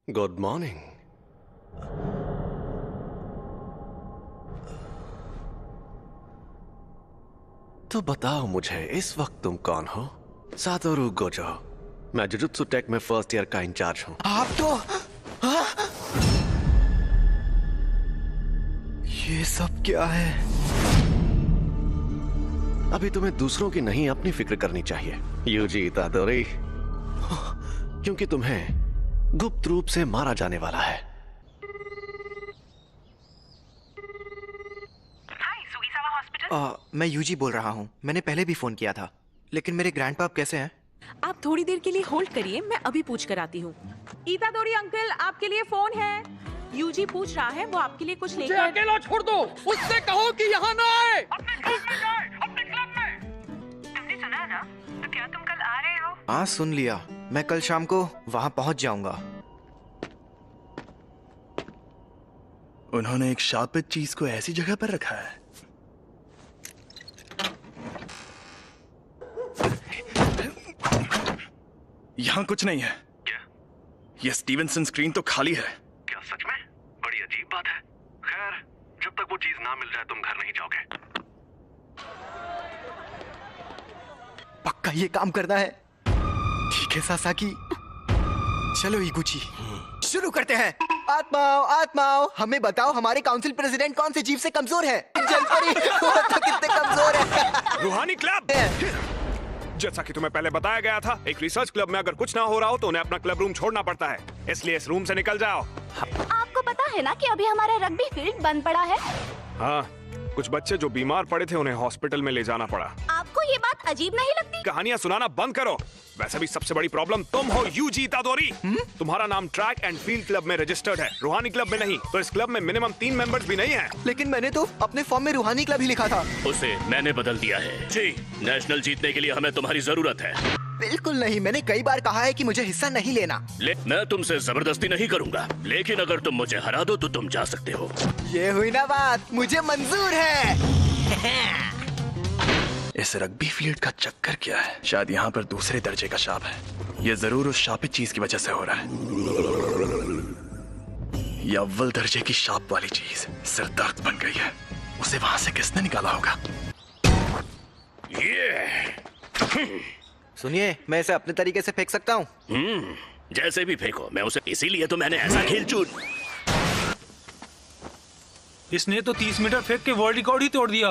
Good morning. तो बताओ मुझे, इस वक्त तुम कौन हो? Satoru Gojo. मैं जुजुत्सु टेक में फर्स्ट ईयर का इंचार्ज हूं। आप तो ये सब क्या है? अभी तुम्हें दूसरों की नहीं, अपनी फिक्र करनी चाहिए यूजी इतादोरी, क्योंकि तुम्हें गुप्त रूप से मारा जाने वाला है। मैं यूजी बोल रहा हूँ। मैंने पहले भी फोन किया था, लेकिन मेरे ग्रैंडपाप कैसे हैं? आप थोड़ी देर के लिए होल्ड करिए, मैं अभी पूछ कर आती हूँ। इतादोरी अंकल, आपके लिए फोन है। यूजी पूछ रहा है, वो आपके लिए कुछ लेकर। अकेला छोड़ दो, उससे कहो कि यहाँ ना आए। अपने क्लब में जाए, अपने क्लब में। तुमने सुना ना? तो क्या तुम कल आ रहे हो? हाँ, सुन लिया। मैं कल शाम को वहाँ पहुँच जाऊंगा। उन्होंने एक शापित चीज को ऐसी जगह पर रखा है। यहाँ कुछ नहीं है। क्या? ये स्टीवेंसन स्क्रीन तो खाली है। क्या सच में? बड़ी अजीब बात है। खैर, जब तक वो चीज ना मिल जाए तुम घर नहीं जाओगे। पक्का ये काम करना है। ठीक है सासाकी, चलो इगुची, शुरू करते हैं। आत्माओं आत्माओं, हमें बताओ हमारे काउंसिल प्रेसिडेंट कौन से जीव से कमजोर है? जलपरी वो तो कितने कमजोर है। रूहानी क्लब। जैसा कि तुम्हें पहले बताया गया था, एक रिसर्च क्लब में अगर कुछ ना हो रहा हो तो उन्हें अपना क्लब रूम छोड़ना पड़ता है, इसलिए इस रूम से निकल जाओ। आपको पता है ना कि अभी हमारा रग्बी फील्ड बंद पड़ा है। हाँ, कुछ बच्चे जो बीमार पड़े थे उन्हें हॉस्पिटल में ले जाना पड़ा। आपको ये बात अजीब नहीं लगती? कहानियां सुनाना बंद करो। वैसे भी सबसे बड़ी प्रॉब्लम तुम हो यूजी इतादोरी। तुम्हारा नाम ट्रैक एंड फील्ड क्लब में रजिस्टर्ड है, रूहानी क्लब में नहीं। तो इस क्लब में मिनिमम 3 मेंबर्स भी नहीं हैं। लेकिन मैंने तो अपने फॉर्म में रूहानी क्लब ही लिखा था। उसे मैंने बदल दिया है। जी, नेशनल जीतने के लिए हमें तुम्हारी जरूरत है। बिल्कुल नहीं, मैंने कई बार कहा है कि मुझे हिस्सा नहीं लेना। मैं तुमसे जबरदस्ती नहीं करूंगा, लेकिन अगर तुम मुझे हरा दो तो तुम जा सकते हो। ये हुई ना बात, मुझे मंजूर है। इस रग्बी फील्ड का चक्कर क्या है? शायद यहाँ पर दूसरे दर्जे का शाप है। ये जरूर उस शापित चीज की वजह से हो रहा है। ये अव्वल दर्जे की शाप वाली चीज सिरदर्द बन गई है। उसे वहां से किसने निकाला होगा? सुनिए, मैं इसे अपने तरीके से फेंक सकता हूँ। जैसे भी फेंको, मैं उसे इसीलिए तो मैंने ऐसा खेल चुन। इसने तो 30 मीटर फेंक के वर्ल्ड रिकॉर्ड ही तोड़ दिया।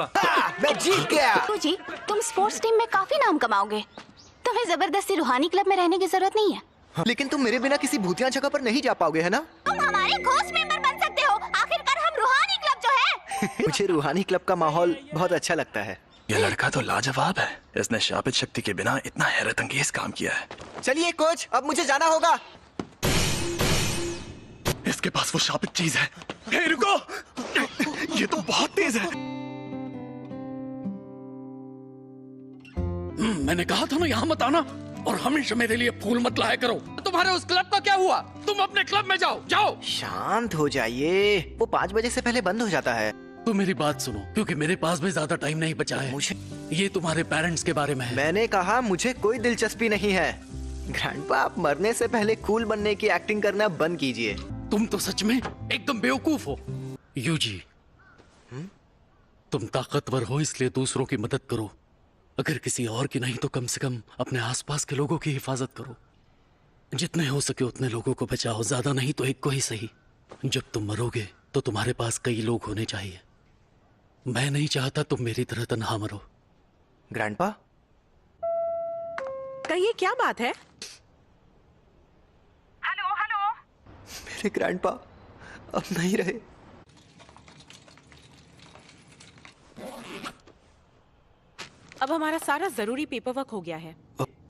मैं जीत गया। जी, तुम स्पोर्ट्स टीम में काफी नाम कमाओगे। तुम्हें जबरदस्ती रूहानी क्लब में रहने की जरूरत नहीं है। लेकिन तुम मेरे बिना किसी भूतिया जगह पर नहीं जा पाओगे, है ना? तुम हमारे घोस्ट मेंबर बन सकते हो। आखिरकार हम रूहानी क्लब जो है। मुझे रूहानी क्लब का माहौल बहुत अच्छा लगता है। ये लड़का तो लाजवाब है। इसने शापित शक्ति के बिना इतना हैरत अंगेज काम किया है। चलिए कोच, अब मुझे जाना होगा। इसके पास वो शापित चीज है। हे रुको, ये तो बहुत तेज है। मैंने कहा था ना यहाँ मत आना, और हमेशा मेरे लिए फूल मत लाया करो। तुम्हारे उस क्लब का क्या हुआ? तुम अपने क्लब में जाओ, जाओ। शांत हो जाइए, वो 5 बजे से पहले बंद हो जाता है। तो मेरी बात सुनो, क्योंकि मेरे पास भी ज्यादा टाइम नहीं बचा है। मुझे ये तुम्हारे पेरेंट्स के बारे में है। मैंने कहा मुझे कोई दिलचस्पी नहीं है। ग्रैंडपा, आप मरने से पहले कूल बनने की एक्टिंग करना बंद कीजिए। तुम तो सच में एकदम बेवकूफ हो यूजी। तुम ताकतवर हो इसलिए दूसरों की मदद करो। अगर किसी और की नहीं तो कम से कम अपने आसपास के लोगों की हिफाजत करो। जितने हो सके उतने लोगों को बचाओ, ज्यादा नहीं तो एक को ही सही। जब तुम मरोगे तो तुम्हारे पास कई लोग होने चाहिए। मैं नहीं चाहता तुम मेरी तरह तन्हा मरो। ग्रैंडपा, कहिए, क्या बात है? Hello hello. मेरे ग्रैंडपा अब नहीं रहे। अब हमारा सारा जरूरी पेपर वर्क हो गया है।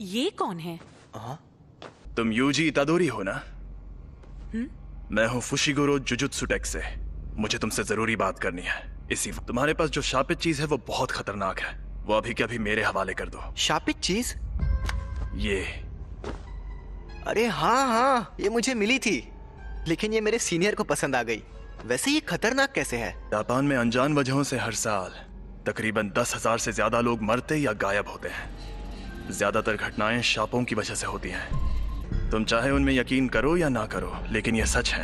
ये कौन है? तुम यूजी इतादोरी हो ना? मैं हूँ फुशिगोरो जुजुत्सु टेक से। मुझे तुमसे जरूरी बात करनी है। इसी तुम्हारे पास जो शापित चीज है वो बहुत खतरनाक है। वो अभी के अभी मेरे हवाले कर दो। शापित चीज? ये अरे हाँ हाँ, ये मुझे मिली थी, लेकिन ये मेरे सीनियर को पसंद आ गई। वैसे ये खतरनाक कैसे है? जापान में अनजान वजहों से हर साल तकरीबन 10,000 से ज्यादा लोग मरते या गायब होते हैं। ज्यादातर घटनाएं शापों की वजह से होती हैं। तुम चाहे उनमें यकीन करो या ना करो, लेकिन यह सच है।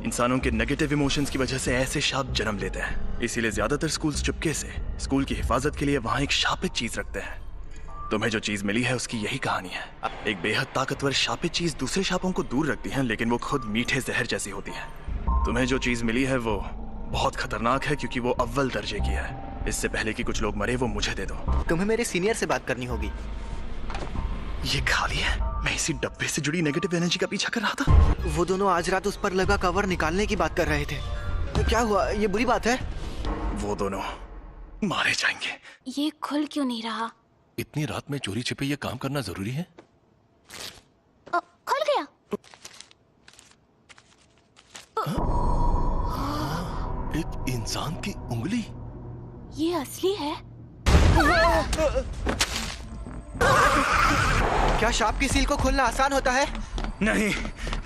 इंसानों के नेगेटिव इमोशंस की वजह से ऐसे शाप जन्म लेते हैं। इसीलिए ज्यादातर स्कूल्स चुपके से स्कूल की हिफाजत के लिए वहां एक शापित चीज रखते हैं। तुम्हें जो चीज मिली है उसकी यही कहानी है। एक बेहद ताकतवर शापित चीज दूसरे शापों को दूर रखती है, लेकिन वो खुद मीठे जहर जैसी होती है। तुम्हें जो चीज मिली है वो बहुत खतरनाक है, क्योंकि वो अव्वल दर्जे की है। इससे पहले कि कुछ लोग मरे, वो मुझे दे दो। तुम्हें मेरे सीनियर से बात करनी होगी। ये खाली है। मैं इसी डब्बे से जुड़ी नेगेटिव एनर्जी का पीछा कर रहा था। वो दोनों आज रात उस पर लगा कवर निकालने की बात कर रहे थे। तो क्या हुआ? ये बुरी बात है? वो दोनों मारे जाएंगे। ये खुल क्यों नहीं रहा? इतनी रात में चोरी छिपे ये काम करना जरूरी है? खुल गया। एक इंसान की उंगली। ये असली है? क्या शाप की सील को खोलना आसान होता है? नहीं,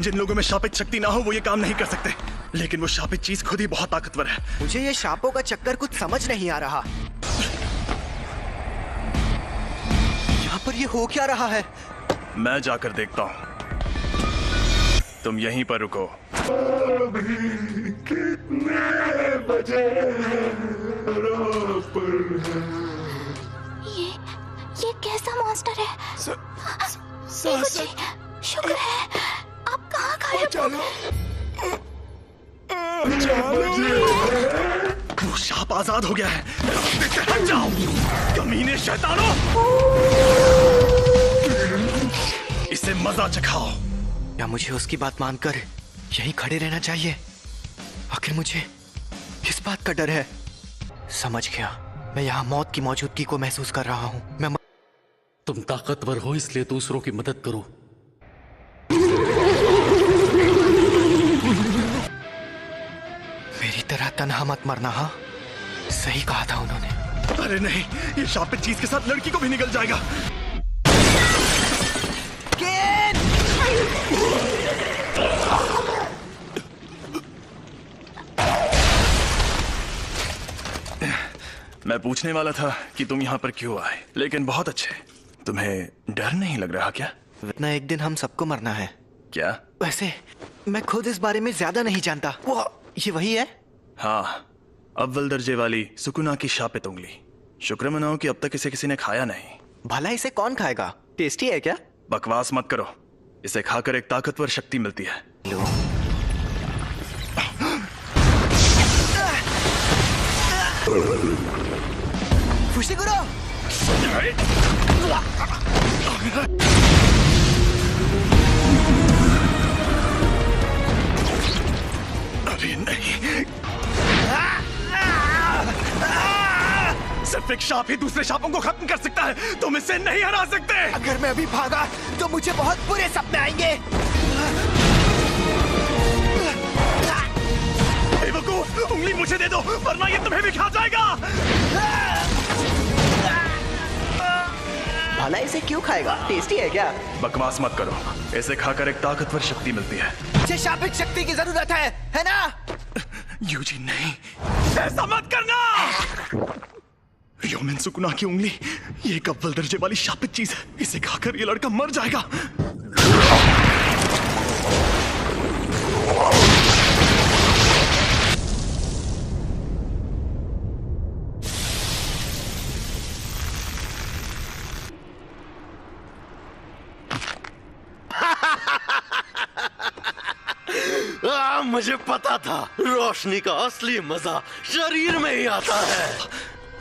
जिन लोगों में शापित शक्ति ना हो वो ये काम नहीं कर सकते। लेकिन वो शापित चीज खुद ही बहुत ताकतवर है। मुझे ये शापों का चक्कर कुछ समझ नहीं आ रहा। यहाँ पर ये हो क्या रहा है? मैं जाकर देखता हूँ। तुम यहीं पर रुको। ये कैसा मॉन्स्टर है? जी, शुक्र है आप कहाँ गायब हो? वो शाप आजाद हो गया है। रास्ते से हट जाओ, कमीने शैतानों। इसे मजा चखाओ। या मुझे उसकी बात मानकर यहीं खड़े रहना चाहिए? आखिर मुझे किस बात का डर है? समझ गया। मैं यहाँ मौत की मौजूदगी को महसूस कर रहा हूँ। तुम ताकतवर हो इसलिए दूसरों की मदद करो। मेरी तरह तन्हा मत मरना। हाँ, सही कहा था उन्होंने। अरे नहीं, ये शापित चीज के साथ लड़की को भी निकल जाएगा। मैं पूछने वाला था कि तुम यहाँ पर क्यों आए, लेकिन बहुत अच्छे। तुम्हें डर नहीं लग रहा क्या? इतना एक दिन हम सबको मरना है। क्या? वैसे मैं खुद इस बारे में ज्यादा नहीं जानता। वो ये वही है? हाँ, अव्वल दर्जे वाली सुकुना की शापित उंगली। शुक्र मनाओ कि अब तक इसे किसी ने खाया नहीं। भला इसे कौन खाएगा? टेस्टी है क्या? बकवास मत करो। इसे खाकर एक ताकतवर शक्ति मिलती है। लो। फुशिगुरो! अरे नहीं, सिर्फ एक शाप ही दूसरे शापों को खत्म कर सकता है। तुम इसे नहीं हरा सकते। अगर मैं अभी भागा तो मुझे बहुत बुरे सपने आएंगे। बेवकूफ, उंगली मुझे दे दो वरना ये तुम्हें भी खा जाएगा। भला इसे क्यों खाएगा? टेस्टी है क्या? बकवास मत करो। इसे खाकर एक ताकतवर शक्ति मिलती है। मुझे शापित शक्ति की जरूरत है ना? यूजी नहीं, ऐसा मत करना। योमिन सुकुना की उंगली, ये एक अव्वल दर्जे वाली शापित चीज है। इसे खाकर ये लड़का मर जाएगा। मुझे पता था रोशनी का असली मजा शरीर में ही आता है।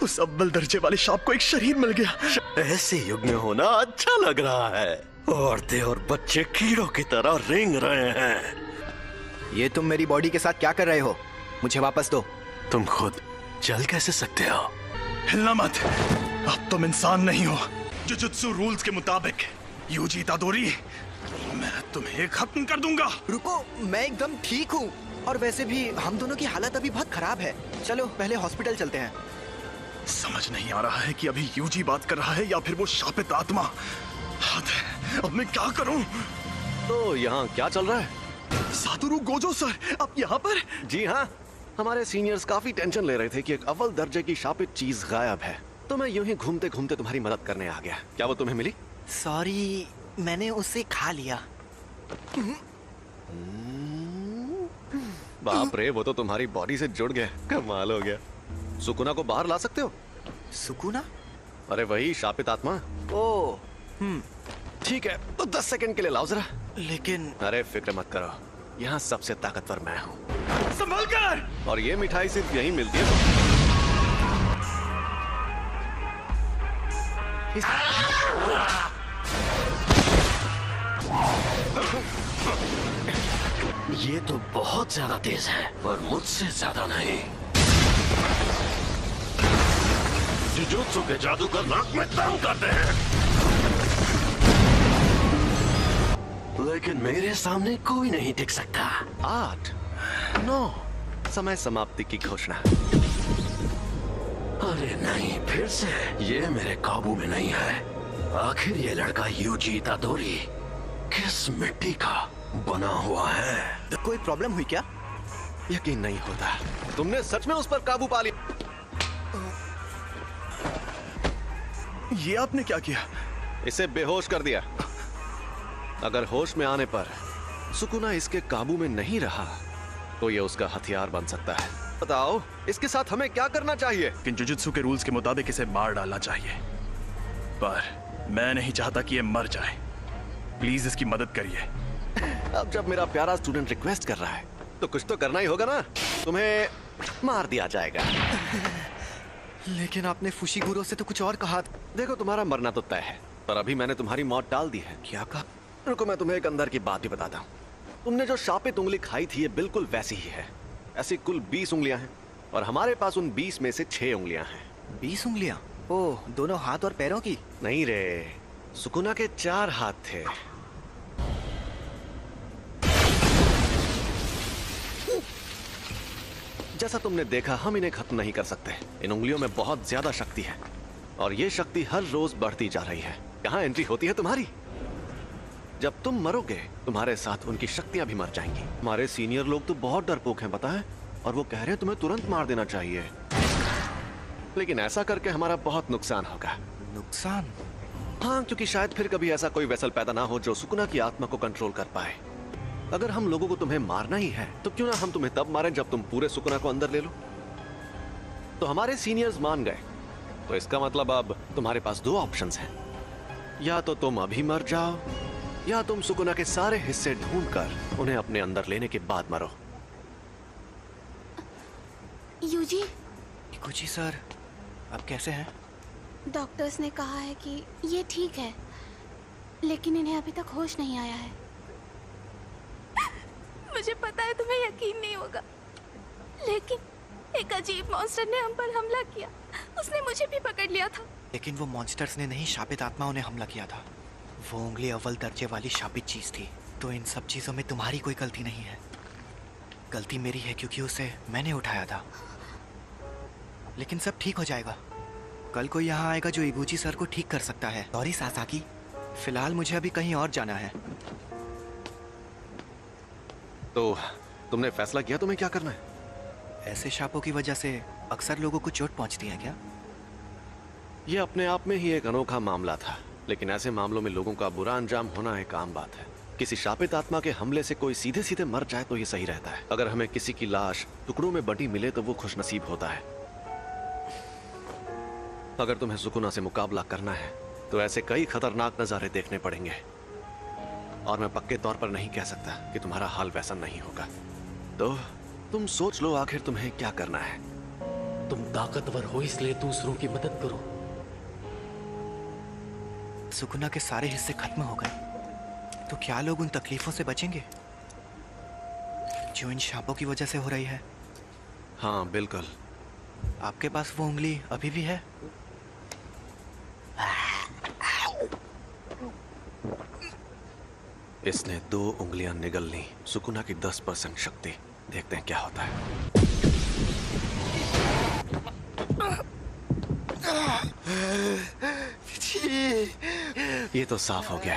उस अव्वल दर्जे वाले शाप को एक शरीर मिल गया। ऐसे युग में होना अच्छा लग रहा है। औरतें और बच्चे कीड़ों की तरह रेंग रहे हैं। ये तुम मेरी बॉडी के साथ क्या कर रहे हो? मुझे वापस दो। तुम खुद चल कैसे सकते हो? हिलना मत, अब तुम इंसान नहीं हो। जुजुत्सु रूल्स के मुताबिक यूजी इतादोरी, मैं तुम्हें खत्म कर दूंगा। रुको, मैं एकदम ठीक हूँ। और वैसे भी हम दोनों की हालत अभी बहुत खराब है। चलो पहले हॉस्पिटल चलते हैं। समझ नहीं आ रहा है कि अभी यूजी बात कर रहा है या फिर वो शापित आत्मा। अब मैं क्या करूं? तो यहाँ क्या चल रहा है? सातोरु गोजो सर, आप यहाँ पर? जी हाँ, हमारे सीनियर्स काफी टेंशन ले रहे थे कि एक अव्वल दर्जे की शापित चीज गायब है। तो मैं यूं ही घूमते घूमते तुम्हारी मदद करने आ गया। क्या वो तुम्हें मिली? सॉरी, मैंने उसे खा लिया। बाप रे, वो तो तुम्हारी बॉडी से जुड़ गया। कमाल हो गया। सुकुना को बाहर ला सकते हो? सुकुना? अरे वही शापित आत्मा। ओ, ठीक है, तो 10 सेकंड के लिए लाओ जरा। लेकिन अरे फिक्र मत करो, यहाँ सबसे ताकतवर मैं हूँ। संभल कर! और ये मिठाई सिर्फ यहीं मिलती है। ये तो बहुत ज्यादा तेज है, पर मुझसे ज्यादा नहीं। जुजुत्सु के जादूगर नाक में दम करते हैं, लेकिन मेरे सामने कोई नहीं टिक सकता। 8, 9, समय समाप्ति की घोषणा। अरे नहीं, फिर से ये मेरे काबू में नहीं है। आखिर ये लड़का यूजी इतादोरी किस मिट्टी का बना हुआ है? कोई प्रॉब्लम हुई क्या? यकीन नहीं होता, तुमने सच में उस पर काबू पा लिया। ये आपने क्या किया? इसे बेहोश कर दिया। अगर होश में आने पर सुकुना इसके काबू में नहीं रहा तो ये उसका हथियार बन सकता है। बताओ, इसके साथ हमें क्या करना चाहिए? लेकिन जुजुत्सु के रूल्स के मुताबिक इसे मार डालना चाहिए, पर मैं नहीं चाहता कि ये मर जाए। प्लीज इसकी मदद करिए। अब जब मेरा प्यारा स्टूडेंट रिक्वेस्ट कर रहा है तो कुछ तो करना ही होगा ना। तुम्हें मार दिया जाएगा। लेकिन आपने फुशिगुरो से तो कुछ और कहा। देखो, तुम्हारा मरना तो तय है, पर अभी मैंने तुम्हारी मौत टाल दी है। क्या कहा? रुको, मैं तुम्हें एक अंदर की बात भी बताता हूँ। तुमने जो शापित उंगली खाई थी, ये बिल्कुल वैसी ही है। ऐसी कुल 20 उंगलियां हैं और हमारे पास उन 20 में से 6 उंगलियां हैं। 20 उंगलियां? ओह, दोनों हाथ और पैरों की? नहीं रे, सुकुना के 4 हाथ थे। जैसा तुमने देखा, हम इन्हें खत्म नहीं कर सकते। इन उंगलियों में बहुत ज्यादा शक्ति है और ये शक्ति हर रोज बढ़ती जा रही है। यहाँ एंट्री होती है तुम्हारी। जब तुम मरोगे, तुम्हारे साथ उनकी शक्तियां भी मर जाएंगी। हमारे सीनियर लोग तो बहुत डरपोक हैं, पता है, और वो कह रहे हैं तुम्हें तुरंत मार देना चाहिए। लेकिन ऐसा करके हमारा बहुत नुकसान होगा। नुकसान? हाँ, क्योंकि शायद फिर कभी ऐसा कोई वेसल पैदा ना हो जो सुकुना की आत्मा को कंट्रोल कर पाए। अगर हम लोगों को तुम्हें मारना ही है तो क्यों ना हम तुम्हें तब मारें जब तुम पूरे सुकुना को अंदर ले लो। तो हमारे सीनियर्स मान गए, तो इसका मतलब अब तुम्हारे पास 2 ऑप्शंस हैं। या तो तुम अभी मर जाओ, या तुम सुकुना के सारे हिस्से ढूंढकर उन्हें अपने अंदर लेने के बाद मरो। यूजी, कुची सर, आप कैसे हैं? डॉक्टर्स ने कहा है कि ये ठीक है, लेकिन इन्हें अभी तक होश नहीं आया है। मुझे पता है तुम्हें यकीन नहीं होगा, लेकिन एक अजीब मॉन्स्टर ने हम पर हमला किया। उसने मुझे भी पकड़ लिया था। लेकिन वो मॉन्स्टर्स ने नहीं, शापित आत्माओं ने हमला किया था। वो उंगली अव्वल दर्जे वाली शापित चीज थी। तो इन सब चीजों में तुम्हारी कोई गलती नहीं है। गलती मेरी है क्योंकि उसे मैंने उठाया था। लेकिन सब ठीक हो जाएगा। कल कोई यहाँ आएगा जो इगुची सर को ठीक कर सकता है। सॉरी सासाकी, फिलहाल मुझे अभी कहीं और जाना है। तो तुमने फैसला किया तुम्हें क्या करना है? ऐसे शापों की वजह से अक्सर लोगों को चोट पहुंचती है क्या? यह अपने आप में ही एक अनोखा मामला था, लेकिन ऐसे मामलों में लोगों का बुरा अंजाम होना एक आम बात है। किसी शापित आत्मा के हमले से कोई सीधे सीधे मर जाए तो ये सही रहता है। अगर हमें किसी की लाश टुकड़ों में बटी मिले तो वो खुशनसीब होता है। अगर तुम्हें सुकुना से मुकाबला करना है तो ऐसे कई खतरनाक नजारे देखने पड़ेंगे, और मैं पक्के तौर पर नहीं कह सकता कि तुम्हारा हाल वैसा नहीं होगा। तो तुम सोच लो आखिर तुम्हें क्या करना है। तुम ताकतवर हो इसलिए दूसरों की मदद करो। सुकुना के सारे हिस्से खत्म हो गए तो क्या लोग उन तकलीफों से बचेंगे जो इन शापों की वजह से हो रही है? हाँ बिल्कुल। आपके पास वो उंगली अभी भी है? इसने 2 उंगलियां निगल ली। सुकुना की 10% शक्ति। देखते हैं क्या होता है। ये तो साफ हो गया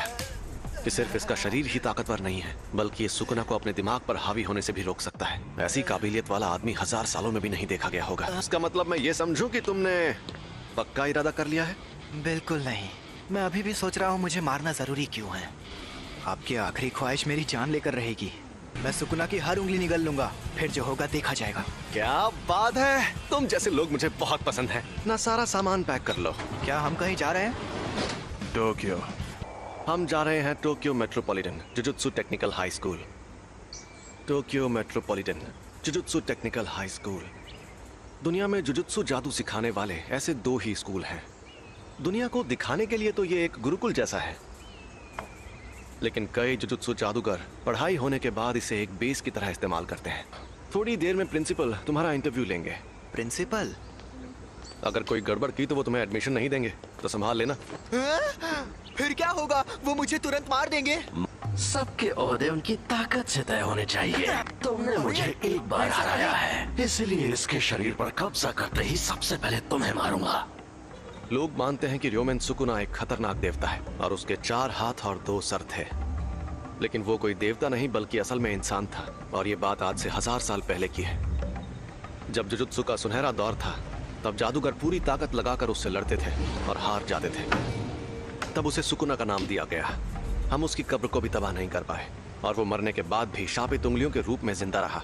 कि सिर्फ इसका शरीर ही ताकतवर नहीं है, बल्कि ये सुकुना को अपने दिमाग पर हावी होने से भी रोक सकता है। ऐसी काबिलियत वाला आदमी 1000 सालों में भी नहीं देखा गया होगा। इसका मतलब मैं ये समझूं कि तुमने पक्का इरादा कर लिया है? बिल्कुल नहीं। मैं अभी भी सोच रहा हूँ मुझे मारना जरूरी क्यों है। आपकी आखिरी ख्वाहिश मेरी जान लेकर रहेगी। मैं सुकुना की हर उंगली निगल लूंगा, फिर जो होगा देखा जाएगा। क्या बात है, तुम जैसे लोग मुझे बहुत पसंद हैं। ना सारा सामान पैक कर लो। क्या हम कहीं जा रहे हैं? टोक्यो। हम जा रहे हैं Tokyo metropolitan jujutsu technical high school. Tokyo metropolitan jujutsu technical high school. दुनिया में जुजुत्सु जादू सिखाने वाले ऐसे 2 ही स्कूल हैं। दुनिया को दिखाने के लिए तो ये एक गुरुकुल जैसा है, लेकिन कई जुजुत्सु जादूगर पढ़ाई होने के बाद इसे एक बेस की तरह इस्तेमाल करते हैं। थोड़ी देर में प्रिंसिपल तुम्हारा इंटरव्यू लेंगे। प्रिंसिपल? अगर कोई गड़बड़ की तो वो तुम्हें एडमिशन नहीं देंगे, तो संभाल लेना। फिर क्या होगा? वो मुझे तुरंत मार देंगे। सबके ओहदे उनकी ताकत से तय होने चाहिए। तुमने मुझे एक बार हराया है, इसलिए इसके शरीर पर कब्जा करते ही सबसे पहले तुम्हें मारूंगा। लोग मानते हैं कि र्योमेन सुकुना एक खतरनाक देवता है और उसके 4 हाथ और 2 सर थे, लेकिन वो कोई देवता नहीं बल्कि असल में इंसान था। और ये बात आज से 1000 साल पहले की है। जब जुजुत्सु का सुनहरा दौर था, तब जादूगर पूरी ताकत लगाकर उससे लड़ते थे और हार जाते थे। तब उसे सुकुना का नाम दिया गया। हम उसकी कब्र को भी तबाह नहीं कर पाए और वो मरने के बाद भी शापित उंगलियों के रूप में जिंदा रहा।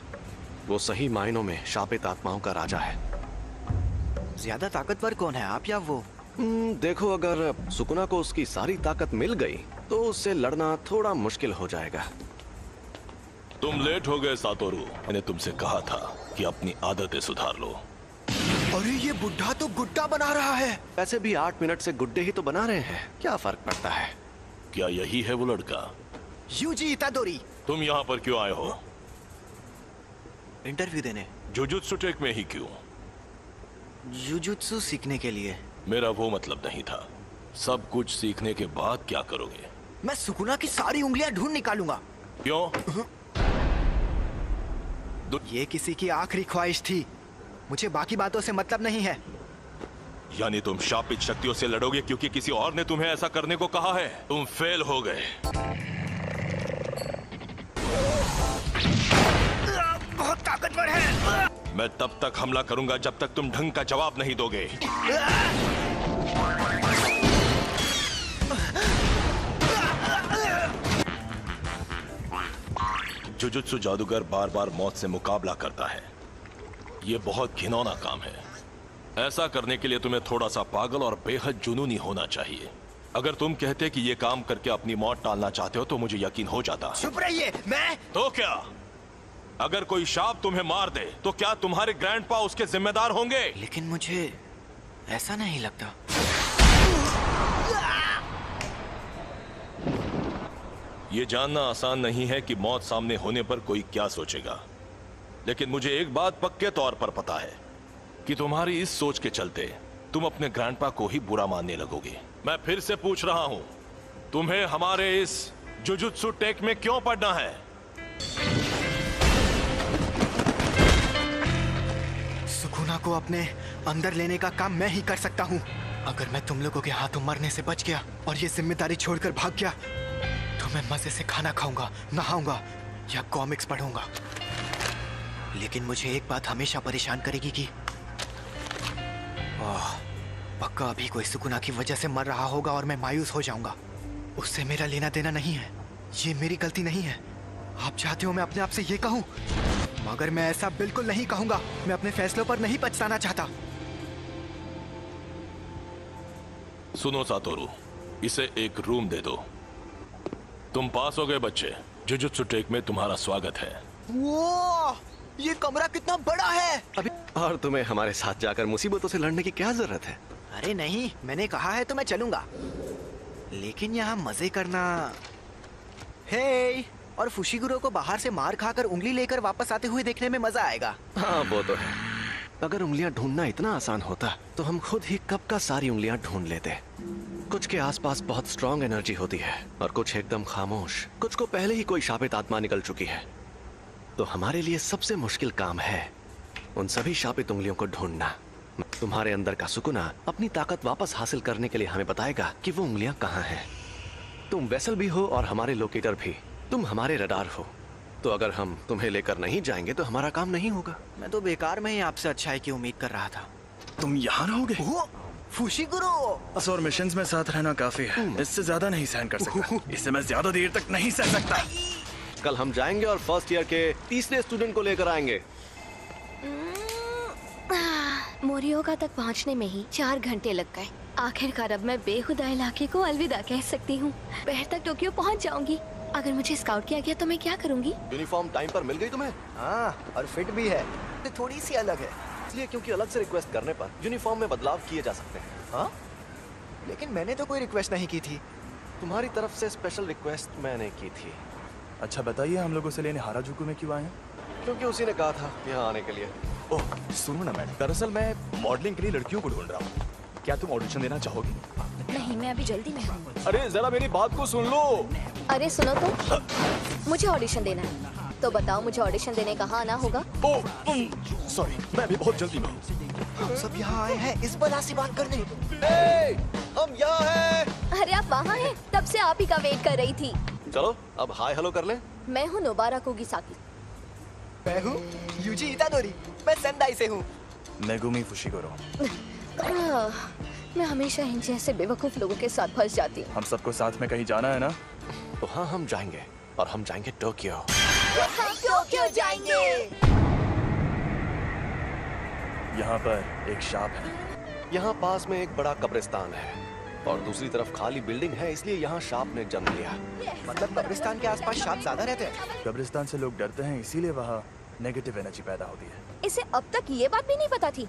वो सही मायनों में शापित आत्माओं का राजा है। ज्यादा ताकतवर कौन है, आप या वो? देखो, अगर सुकुना को उसकी सारी ताकत मिल गई तो उससे लड़ना थोड़ा मुश्किल हो जाएगा। तुम लेट हो गए सातोरू। मैंने तुमसे कहा था कि अपनी आदतें सुधार लो। अरे ये बुढ़ा तो गुड्डा बना रहा है। वैसे भी 8 मिनट से गुड्डे ही तो बना रहे हैं, क्या फर्क पड़ता है? क्या यही है वो लड़का? यूजी इतादोरी। तुम यहाँ पर क्यों आए हो? इंटरव्यू देने। जुजुत्सु टेक में ही क्यों? जुजुत्सु सीखने के लिए। मेरा वो मतलब नहीं था। सब कुछ सीखने के बाद क्या करोगे? मैं सुकुना की सारी उंगलियां ढूंढ निकालूंगा। क्यों? ये किसी की आखिरी ख्वाहिश थी, मुझे बाकी बातों से मतलब नहीं है। यानी तुम शापित शक्तियों से लड़ोगे क्योंकि किसी और ने तुम्हें ऐसा करने को कहा है? तुम फेल हो गए। बहुत ताकतवर है। मैं तब तक हमला करूंगा जब तक तुम ढंग का जवाब नहीं दोगे। जुजुत्सु जादूगर बार बार मौत से मुकाबला करता है। यह बहुत घिनौना काम है। ऐसा करने के लिए तुम्हें थोड़ा सा पागल और बेहद जुनूनी होना चाहिए। अगर तुम कहते कि ये काम करके अपनी मौत टालना चाहते हो तो मुझे यकीन हो जाता। चुप रहिए। मैं तो क्या? अगर कोई शाप तुम्हें मार दे तो क्या तुम्हारे ग्रैंडपा उसके जिम्मेदार होंगे? लेकिन मुझे ऐसा नहीं लगता। ये जानना आसान नहीं है कि मौत सामने होने पर कोई क्या सोचेगा, लेकिन मुझे एक बात पक्के तौर पर पता है कि तुम्हारी इस सोच के चलते तुम अपने ग्रैंडपा को ही बुरा मानने लगोगे। मैं फिर से पूछ रहा हूं, तुम्हें हमारे इस जुजुत्सु टेक में क्यों पढ़ना है? सुकुना को अपने अंदर लेने का काम मैं ही कर सकता हूँ। अगर मैं तुम लोगों के हाथों मरने से बच गया और ये जिम्मेदारी छोड़कर भाग गया तो मैं मजे से खाना खाऊंगा, नहाऊंगा या कॉमिक्स पढ़ूंगा। लेकिन मुझे एक बात हमेशा परेशान करेगी कि पक्का अभी कोई सुकुना की वजह से मर रहा होगा और मैं मायूस हो जाऊंगा। उससे मेरा लेना देना नहीं है, ये मेरी गलती नहीं है। आप चाहते हो मैं अपने आप से ये कहूं, मगर मैं ऐसा बिल्कुल नहीं कहूंगा। मैं अपने फैसलों पर नहीं पछताना चाहता। सुनो सातोरू, इसे एक रूम दे दो। तुम पास हो गए बच्चे। जुजुत्सु टेक में तुम्हारा स्वागत है। वो ये कमरा कितना बड़ा है। अभी और तुम्हें हमारे साथ जाकर मुसीबतों से लड़ने की क्या जरूरत है? अरे नहीं, मैंने कहा है तो मैं चलूंगा, लेकिन यहाँ मजे करना। हे, और फुशिगुरो को बाहर से मार खाकर उंगली लेकर वापस आते हुए देखने में मजा आएगा। हाँ वो तो है। अगर उंगलियां ढूंढना इतना आसान होता तो हम खुद ही कब का सारी उंगलियां ढूंढ लेते। कुछ के आसपास बहुत स्ट्रॉन्ग एनर्जी होती है और कुछ एकदम खामोश। कुछ को पहले ही कोई शापित आत्मा निकल चुकी है। तो हमारे लिए सबसे मुश्किल काम है उन सभी शापित उंगलियों को ढूंढना। तुम्हारे अंदर का सुकुना अपनी ताकत वापस हासिल करने के लिए हमें बताएगा कि वो उंगलियां कहाँ हैं। तुम वेसल भी हो और हमारे लोकेटर भी। तुम हमारे रडार हो, तो अगर हम तुम्हें लेकर नहीं जाएंगे तो हमारा काम नहीं होगा। मैं तो बेकार में ही आपसे अच्छाई की उम्मीद कर रहा था। तुम यहाँ रहोगे? फुशिगुरो। और मिशंस में साथ रहना काफी है, इससे ज्यादा नहीं सहन कर सकता। इसे मैं ज्यादा देर तक नहीं सह सकता। कल हम जाएंगे और फर्स्ट ईयर के तीसरे स्टूडेंट को लेकर आएंगे। मोरियोगा तक पहुंचने में ही 4 घंटे लग गए। आखिरकार अब मैं बेखुदा इलाके को अलविदा कह सकती हूँ। दोपहर तक टोक्यो पहुंच जाऊंगी। अगर मुझे स्काउट किया गया तो मैं क्या करूंगी? यूनिफॉर्म टाइम पर मिल गई तुम्हें? हाँ, और फिट भी है, थोड़ी सी अलग है। इसलिए क्योंकि अलग से रिक्वेस्ट करने पर यूनिफॉर्म में बदलाव किए जा सकते हैं। हाँ, लेकिन मैंने तो कोई रिक्वेस्ट नहीं की थी। तुम्हारी तरफ से स्पेशल रिक्वेस्ट मैंने की थी। अच्छा बताइए, हम लोगों से लेने हाराजुकु में क्यों आए हैं? क्योंकि उसी ने कहा था यहाँ आने के लिए। ओह सुनो ना मैडम, दरअसल मैं मॉडलिंग के लिए लड़कियों को ढूंढ रहा हूँ। क्या तुम ऑडिशन देना चाहोगी? नहीं, मैं अभी जल्दी में हूँ। अरे जरा मेरी बात को सुन लो। अरे सुनो तो, मुझे ऑडिशन देना है। तो बताओ मुझे ऑडिशन देने कहाँ आना होगा? ओह सॉरी, मैं भी बहुत जल्दी में हूँ। हम सब यहाँ आए हैं इस बला से बात करने। हम यहाँ हैं। अरे आप वहाँ हैं? तब से आप ही का वेट कर रही थी। चलो अब हाय हेलो कर लें। मैं हूँ नोबारा कुगिसाकी। मैं हूँ यूजी इतादोरी। मैं सेंदाई से हूँ। Megumi Fushiguro. मैं हमेशा इन जैसे बेवकूफ लोगों के साथ फंस जाती हूँ। हम सबको साथ में कहीं जाना है ना? तो हाँ, हम जाएंगे और हम जाएंगे टोक्यो। हम टोक्यो जाएंगे। यहाँ पर एक शाप है। यहाँ पास में एक बड़ा कब्रिस्तान है और दूसरी तरफ खाली बिल्डिंग है, इसलिए यहाँ शाप ने जन्म लिया। मतलब कब्रिस्तान के आसपास शाप ज्यादा रहते हैं? कब्रिस्तान से लोग डरते हैं, इसीलिए वहाँ नेगेटिव एनर्जी पैदा होती है। इसे अब तक ये बात भी नहीं पता थी।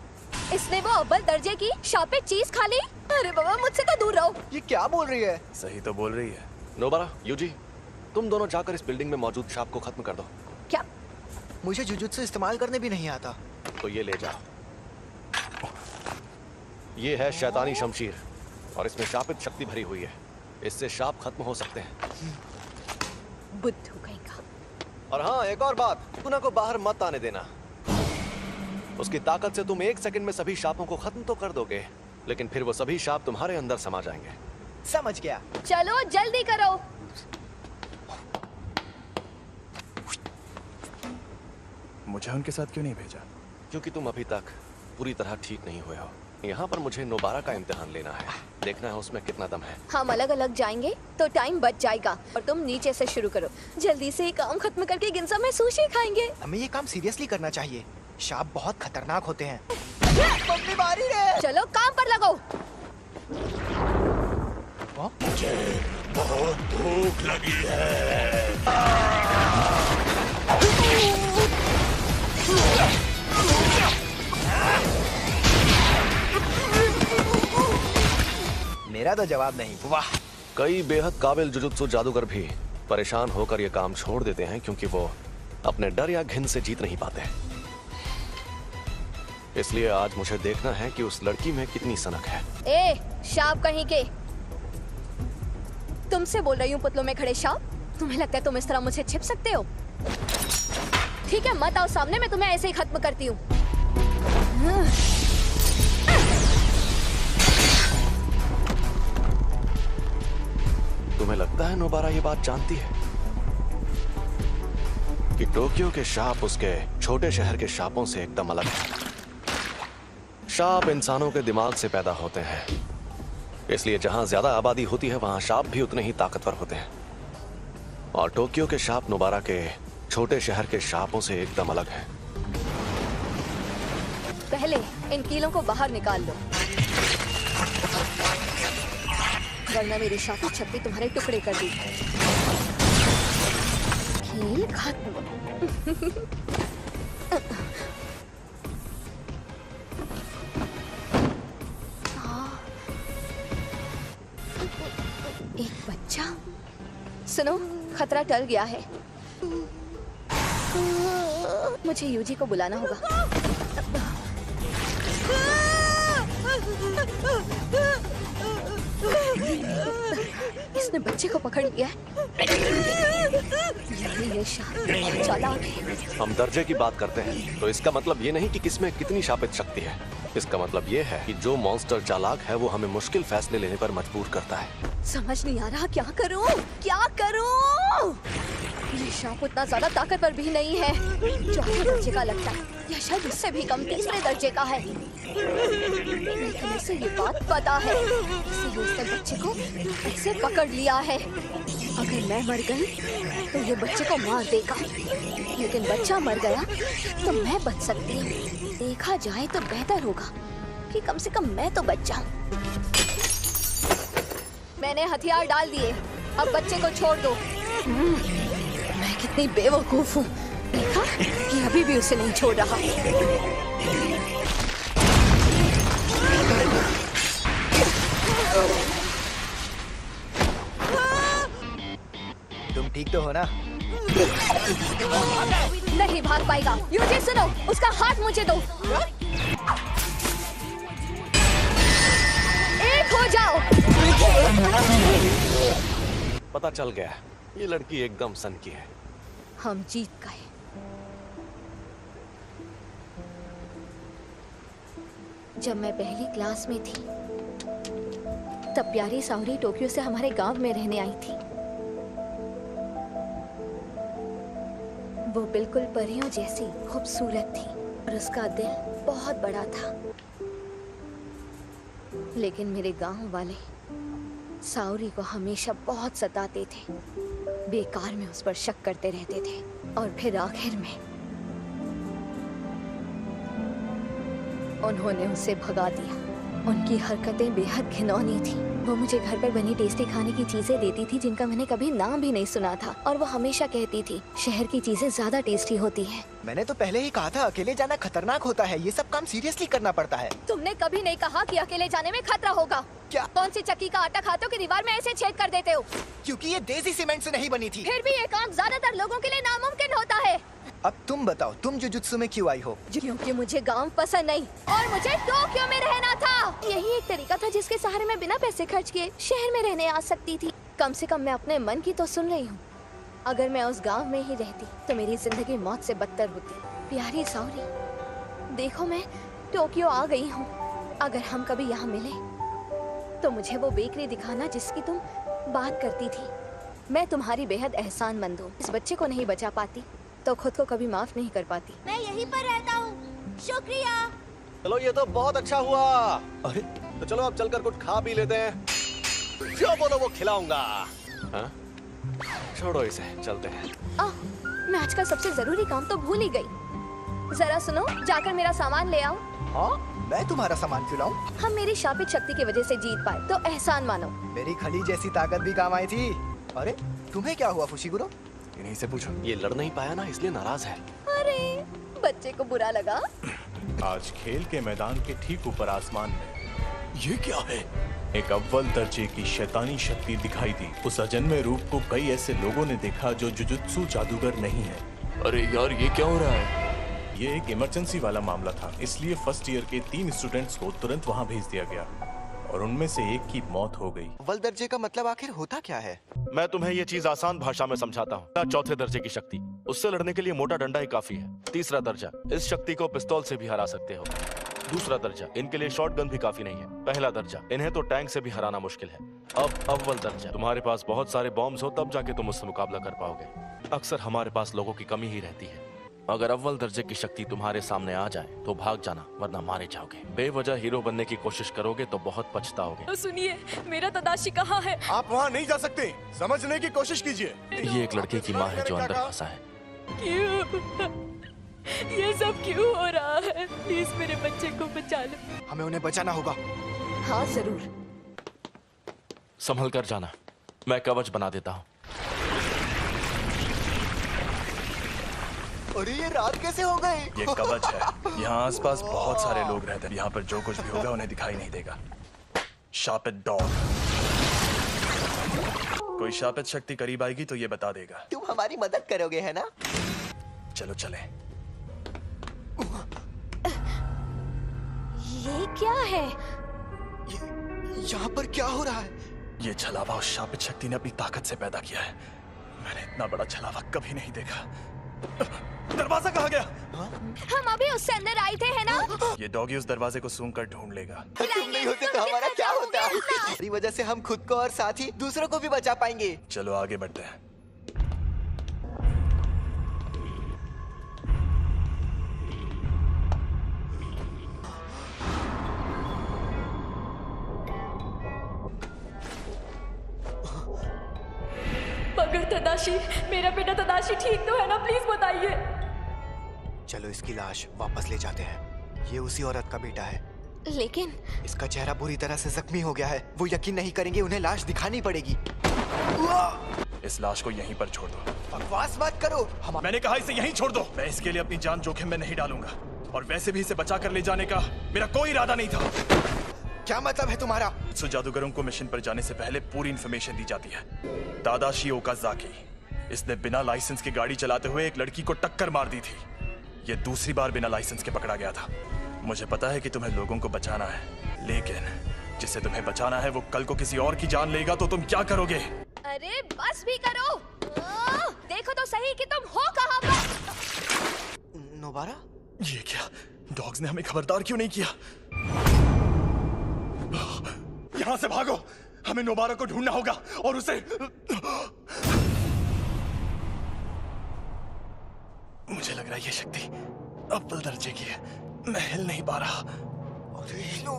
इसने वो अव्वल दर्जे की शापे चीज खा ली। अरे बाबा, मुझसे तो दूर रहो। ये क्या बोल रही है? सही तो बोल रही है। नोबारा, यूजी, तुम दोनों जाकर इस बिल्डिंग में मौजूद शाप को खत्म कर दो। क्या? मुझे जुजुत्सु इस्तेमाल करने भी नहीं आता। तो ये ले जाओ। ये है शैतानी शमशीर और इसमें शापित शक्ति भरी हुई है। इससे शाप खत्म हो सकते हैं। बुद्धू कहीं का। और हाँ, एक और बात, सुकुना को बाहर मत आने देना। उसकी ताकत से तुम 1 सेकंड में सभी शापों को खत्म तो कर दोगे, लेकिन फिर वो सभी शाप तुम्हारे अंदर समा जाएंगे। समझ गया। चलो जल्दी करो। मुझे उनके साथ क्यों नहीं भेजा? क्योंकि तुम अभी तक पूरी तरह ठीक नहीं हुए हो। यहाँ पर मुझे नोबारा का इम्तिहान लेना है, देखना है उसमें कितना दम है। हम अलग अलग जाएंगे तो टाइम बच जाएगा और तुम नीचे से शुरू करो। जल्दी से ये काम खत्म करके गिंजा में सुशी खाएंगे। हमें ये काम सीरियसली करना चाहिए। शाप बहुत खतरनाक होते हैं। मम्मी मारी रे। चलो काम पर लगो। मुझे बहुत भूख लगी है। मेरा तो जवाब नहीं। वाह। कई बेहद काबिल जुजुत्सु जादूगर भी परेशान होकर ये काम छोड़ देते हैं क्योंकि वो अपने डर या घिन से जीत नहीं पाते। इसलिए आज मुझे देखना है कि उस लड़की में कितनी सनक है। ए, शाप कहीं के। तुमसे बोल रही हूँ पुतलों में खड़े शाप। तुम्हें लगता है तुम इस तरह मुझे छिप सकते हो? ठीक है, मत आओ सामने, मैं तुम्हें ऐसे ही खत्म करती हूँ। तुम्हें लगता है नोबारा ये बात जानती है कि टोक्यो के शाप उसके छोटे शहर के शापों से एकदम अलग है। शाप इंसानों के दिमाग से पैदा होते हैं, इसलिए जहां ज्यादा आबादी होती है वहां शाप भी उतने ही ताकतवर होते हैं। और टोक्यो के शाप नोबारा के छोटे शहर के शापों से एकदम अलग है। पहले इन कीलों को बाहर निकाल लो, वरना मेरी शापी छत्ती तुम्हारे टुकड़े कर दी। कील खत्म। एक बच्चा। सुनो, खतरा टल गया है। मुझे यूजी को बुलाना होगा। इसने बच्चे को पकड़ लिया है। ये चालाक है। हम दर्जे की बात करते हैं तो इसका मतलब ये नहीं कि किसमें कितनी शापित शक्ति है। इसका मतलब ये है कि जो मॉन्स्टर चालाक है वो हमें मुश्किल फैसले लेने पर मजबूर करता है। समझ नहीं आ रहा क्या करूं, क्या करूं? ये सांप उतना ज्यादा ताकतवर भी नहीं है। चौथे दर्जे का लगता है, या शायद उससे भी कम, तीसरे दर्जे का है। लेकिन उसे ये बात पता है, इसीलिए उसने बच्चे को ऐसे पकड़ लिया है। अगर मैं मर गई तो ये बच्चे को मार देगा, लेकिन बच्चा मर गया तो मैं बच सकती हूँ। देखा जाए तो बेहतर होगा कि कम से कम मैं तो बच जाऊँ। मैंने हथियार डाल दिए, अब बच्चे को छोड़ दो। मैं कितनी बेवकूफ हूँ, देखा कि अभी भी उसे नहीं छोड़ रहा। तुम ठीक तो हो ना? नहीं भाग पाएगा। यूजी सुनो, उसका हाथ मुझे दो। एक हो जाओ। पता चल गया, ये लड़की एकदम सन की है। हम जीत गए। जब मैं पहली क्लास में थी तब प्यारी सावरी टोक्यो से हमारे गांव में रहने आई थी। वो बिल्कुल परियों जैसी खूबसूरत थी और उसका दिल बहुत बड़ा था। लेकिन मेरे गांव वाले सावरी को हमेशा बहुत सताते थे, बेकार में उस पर शक करते रहते थे और फिर आखिर में उन्होंने उसे भगा दिया। उनकी हरकतें बेहद घिनौनी थी। वो मुझे घर पर बनी टेस्टी खाने की चीजें देती थी जिनका मैंने कभी नाम भी नहीं सुना था, और वो हमेशा कहती थी शहर की चीजें ज्यादा टेस्टी होती हैं। मैंने तो पहले ही कहा था अकेले जाना खतरनाक होता है, ये सब काम सीरियसली करना पड़ता है। तुमने कभी नहीं कहा कि अकेले जाने में खतरा होगा। क्या? कौन सी चक्की का आटा खाते हो कि दीवार में ऐसे छेद कर देते हो? क्योंकि ये देसी सीमेंट से नहीं बनी थी। फिर भी ये काम ज्यादातर लोगों के लिए नामुमकिन होता है। अब तुम बताओ, तुम जुजुत्सु में क्यों आई हो? क्योंकि मुझे गांव पसंद नहीं और मुझे टोक्यो में रहना था। यही एक तरीका था जिसके सहारे मैं बिना पैसे खर्च किए शहर में रहने आ सकती थी। कम से कम मैं अपने मन की तो सुन रही हूँ। अगर मैं उस गांव में ही रहती तो मेरी जिंदगी मौत से बदतर होती। प्यारी सावरी, देखो मैं टोक्यो आ गई हूँ। अगर हम कभी यहाँ मिले तो मुझे वो बेकरी दिखाना जिसकी तुम बात करती थी। मैं तुम्हारी बेहद एहसानमंद हूँ। इस बच्चे को नहीं बचा पाती तो खुद को कभी माफ नहीं कर पाती। मैं यहीं पर रहता हूँ, शुक्रिया। चलो ये तो बहुत अच्छा हुआ। अरे तो चलो अब चलकर कुछ खा पी लेते हैं। जो बोलो वो खिलाऊंगा। हाँ? छोड़ो इसे, चलते हैं। मैं आज का सबसे जरूरी काम तो भूल ही गई। जरा सुनो, जाकर मेरा सामान ले आओ। हाँ? मैं तुम्हारा सामान क्यों लाऊं? हम मेरी शापित शक्ति की वजह से जीत पाए तो एहसान मानो। मेरी खली जैसी ताकत भी काम आई थी। अरे तुम्हें क्या हुआ फुशिगुरो? इन्हीं से पूछो। ये लड़ नहीं पाया ना, इसलिए नाराज है। अरे बच्चे को बुरा लगा। आज खेल के मैदान के ठीक ऊपर आसमान में ये क्या है? एक अव्वल दर्जे की शैतानी शक्ति दिखाई दी। उस अजन्मे रूप को कई ऐसे लोगों ने देखा जो जुजुत्सु जादूगर नहीं है। अरे यार, ये क्या हो रहा है? ये एक इमरजेंसी वाला मामला था, इसलिए फर्स्ट ईयर के 3 स्टूडेंट्स को तुरंत वहाँ भेज दिया गया और उनमें से एक की मौत हो गई। अव्वल दर्जे का मतलब आखिर होता क्या है? मैं तुम्हें ये चीज आसान भाषा में समझाता हूँ। चौथे दर्जे की शक्ति, उससे लड़ने के लिए मोटा डंडा ही काफी है। तीसरा दर्जा, इस शक्ति को पिस्तौल से भी हरा सकते हो। दूसरा दर्जा, इनके लिए शॉट गन भी काफी नहीं है। पहला दर्जा, इन्हें तो टैंक से भी हराना मुश्किल है। अब अव्वल दर्जा, तुम्हारे पास बहुत सारे बॉम्ब्स हो तब जाके तुम उससे मुकाबला कर पाओगे। अक्सर हमारे पास लोगों की कमी ही रहती है। अगर अव्वल दर्जे की शक्ति तुम्हारे सामने आ जाए तो भाग जाना, वरना मारे जाओगे। बेवजह हीरो बनने की कोशिश करोगे तो बहुत पछताओगे। सुनिए, मेरा तदाशी कहाँ है? आप वहाँ नहीं जा सकते, समझने की कोशिश कीजिए। ये एक लड़के की माँ है जो अंदर फंसा है। क्यों? ये सब क्यों हो रहा है? प्लीज मेरे बच्चे को बचा लो। हमें उन्हें बचाना होगा। हाँ जरूर। संभल कर जाना, मैं कवच बना देता हूँ। अरे ये रात कैसे हो गई? ये कवच है। यहाँ आसपास बहुत सारे लोग रहते हैं। यहाँ पर जो कुछ भी होगा उन्हें दिखाई नहीं देगा। शापित डॉग, कोई शापित शक्ति करीब आएगी तो ये बता देगा। तुम हमारी मदद करोगे है ना? चलो चले। ये क्या है? यहाँ पर क्या हो रहा है? ये छलावा उस शापित शक्ति ने अपनी ताकत से पैदा किया है। मैंने इतना बड़ा छलावा कभी नहीं देखा। दरवाजा कहाँ गया? हम अभी उससे अंदर आए थे है ना? ये डॉगी उस दरवाजे को सूंघ कर ढूंढ लेगा। तुम नहीं होते तो हमारा क्या होता? हमारी वजह से हम खुद को और साथ ही दूसरों को भी बचा पाएंगे। चलो आगे बढ़ते हैं। डॉक्टर तदाशी, मेरा बेटा तदाशी ठीक तो है ना? प्लीज बताइए। चलो इसकी लाश वापस ले जाते हैं। ये उसी औरत का बेटा है। लेकिन इसका चेहरा बुरी तरह से जख्मी हो गया है। वो यकीन नहीं करेंगे, उन्हें लाश दिखानी पड़ेगी। इस लाश को यहीं पर छोड़ दो। बकवास मत करो। मैंने कहा इसे यहीं छोड़ दो। मैं इसके लिए अपनी जान जोखिम में नहीं डालूंगा, और वैसे भी इसे बचा कर ले जाने का मेरा कोई इरादा नहीं था। क्या मतलब है तुम्हारा? सो जादूगरों को मिशन पर जाने से पहले पूरी इंफॉर्मेशन दी जाती है। तादाशी ओकाज़ाकी, इसने बिना लाइसेंस की गाड़ी चलाते हुए एक लड़की को टक्कर मार दी थी। ये दूसरी बार बिना लाइसेंस के पकड़ा गया था। मुझे पता है कि तुम्हें लोगों को बचाना है, लेकिन जिसे तुम्हें बचाना है वो कल को किसी और की जान लेगा तो तुम क्या करोगे? अरे बस भी करो। देखो तो सही कि तुम हो कहाँ पर। नोबारा? ये क्या? डॉग्स ने हमें खबरदार क्यों नहीं किया? यहां से भागो। हमें नोबारा को ढूंढना होगा और उसे। मुझे लग रहा है ये शक्ति अव्वल दर्जे की है। मैं हिल नहीं पा रहा। अरे हिलो।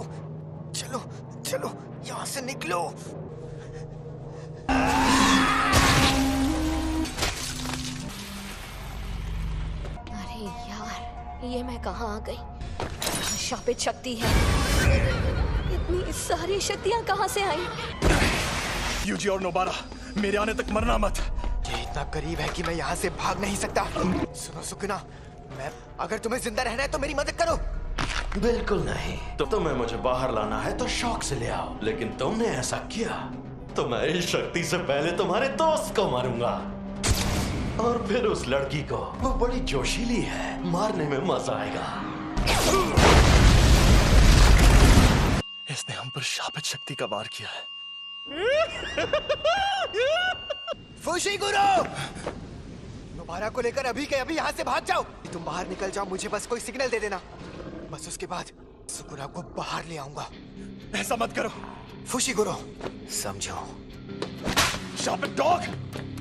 चलो चलो यहाँ से निकलो। अरे यार, ये मैं कहाँ आ गई? शापित शक्ति है। इतनी सारी शक्तियाँ कहाँ से आई? यूजी और नोबारा, मेरे आने तक मरना मत। ये इतना करीब है कि मैं यहाँ से भाग नहीं सकता। सुनो सुकुना, अगर तुम्हें जिंदा रहना है तो मेरी मदद करो। बिल्कुल नहीं। तो तुम्हें मुझे बाहर लाना है तो शौक से ले आओ, लेकिन तुमने ऐसा किया तो मैं इस शक्ति से पहले तुम्हारे दोस्त को मारूंगा, और फिर उस लड़की को। वो बड़ी जोशीली है, मारने में मजा आएगा। इसने हम पर शापित शक्ति का वार किया है। फुशिगुरो! नोबारा को लेकर अभी के अभी यहाँ से भाग जाओ। तुम बाहर निकल जाओ, मुझे बस कोई सिग्नल दे देना। बस उसके बाद सुकुना को बाहर ले आऊंगा। ऐसा मत करो फुशिगुरो, समझो। शापित डॉग,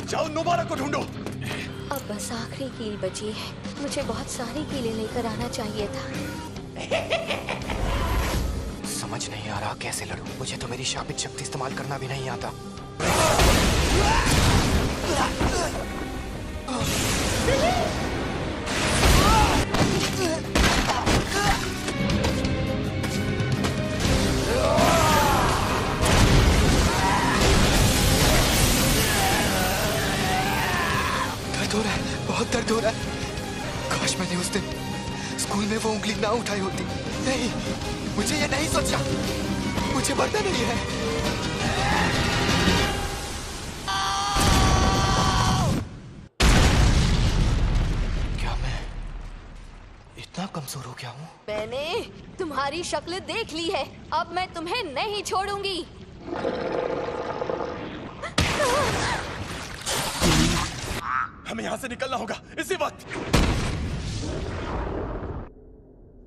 जाओ नोबारा को ढूंढो। अब बस आखिरी कील बची है। मुझे बहुत सारी कीलें लेकर आना चाहिए था। समझ नहीं आ रहा कैसे लड़ूं। मुझे तो मेरी शापित शक्ति इस्तेमाल करना भी नहीं आता। दर्द हो रहा है, बहुत दर्द हो रहा है। काश मैंने उस दिन स्कूल में वो उंगली ना उठाई होती। नहीं, मुझे ये नहीं सोचना। मुझे मरना नहीं है। क्या मैं इतना कमजोर हो गया हूँ? मैंने तुम्हारी शक्ल देख ली है। अब मैं तुम्हें नहीं छोड़ूंगी। हमें यहाँ से निकलना होगा इसी वक्त।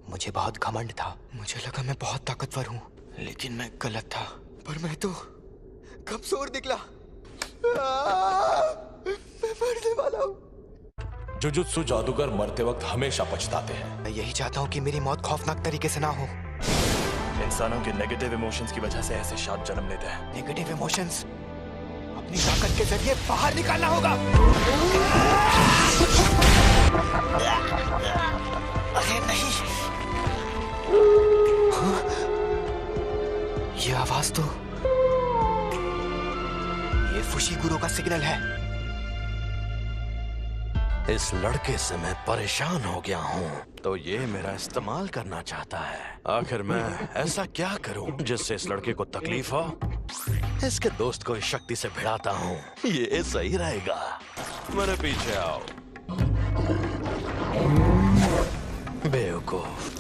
मुझे बहुत घमंड था। मुझे लगा मैं बहुत ताकतवर हूँ, लेकिन मैं गलत था। पर मैं तो कमजोर निकला। मैं मरने वाला हूँ। जुजुत्सु जादूगर मरते वक्त हमेशा पछताते हैं। मैं यही चाहता हूँ कि मेरी मौत खौफनाक तरीके से ना हो। इंसानों के नेगेटिव इमोशंस की वजह से ऐसे शाप जन्म लेते हैं। नेगेटिव इमोशंस अपनी ताकत के जरिए बाहर निकालना होगा। अरे नहीं, हाँ? ये आवाज तो ये फुशिगुरो का सिग्नल है। इस लड़के से मैं परेशान हो गया हूँ, तो ये मेरा इस्तेमाल करना चाहता है। आखिर मैं ऐसा क्या करूँ जिससे इस लड़के को तकलीफ हो? इसके दोस्त को इस शक्ति से भिड़ाता हूँ, ये सही रहेगा। मेरे पीछे आओ बेवकूफ।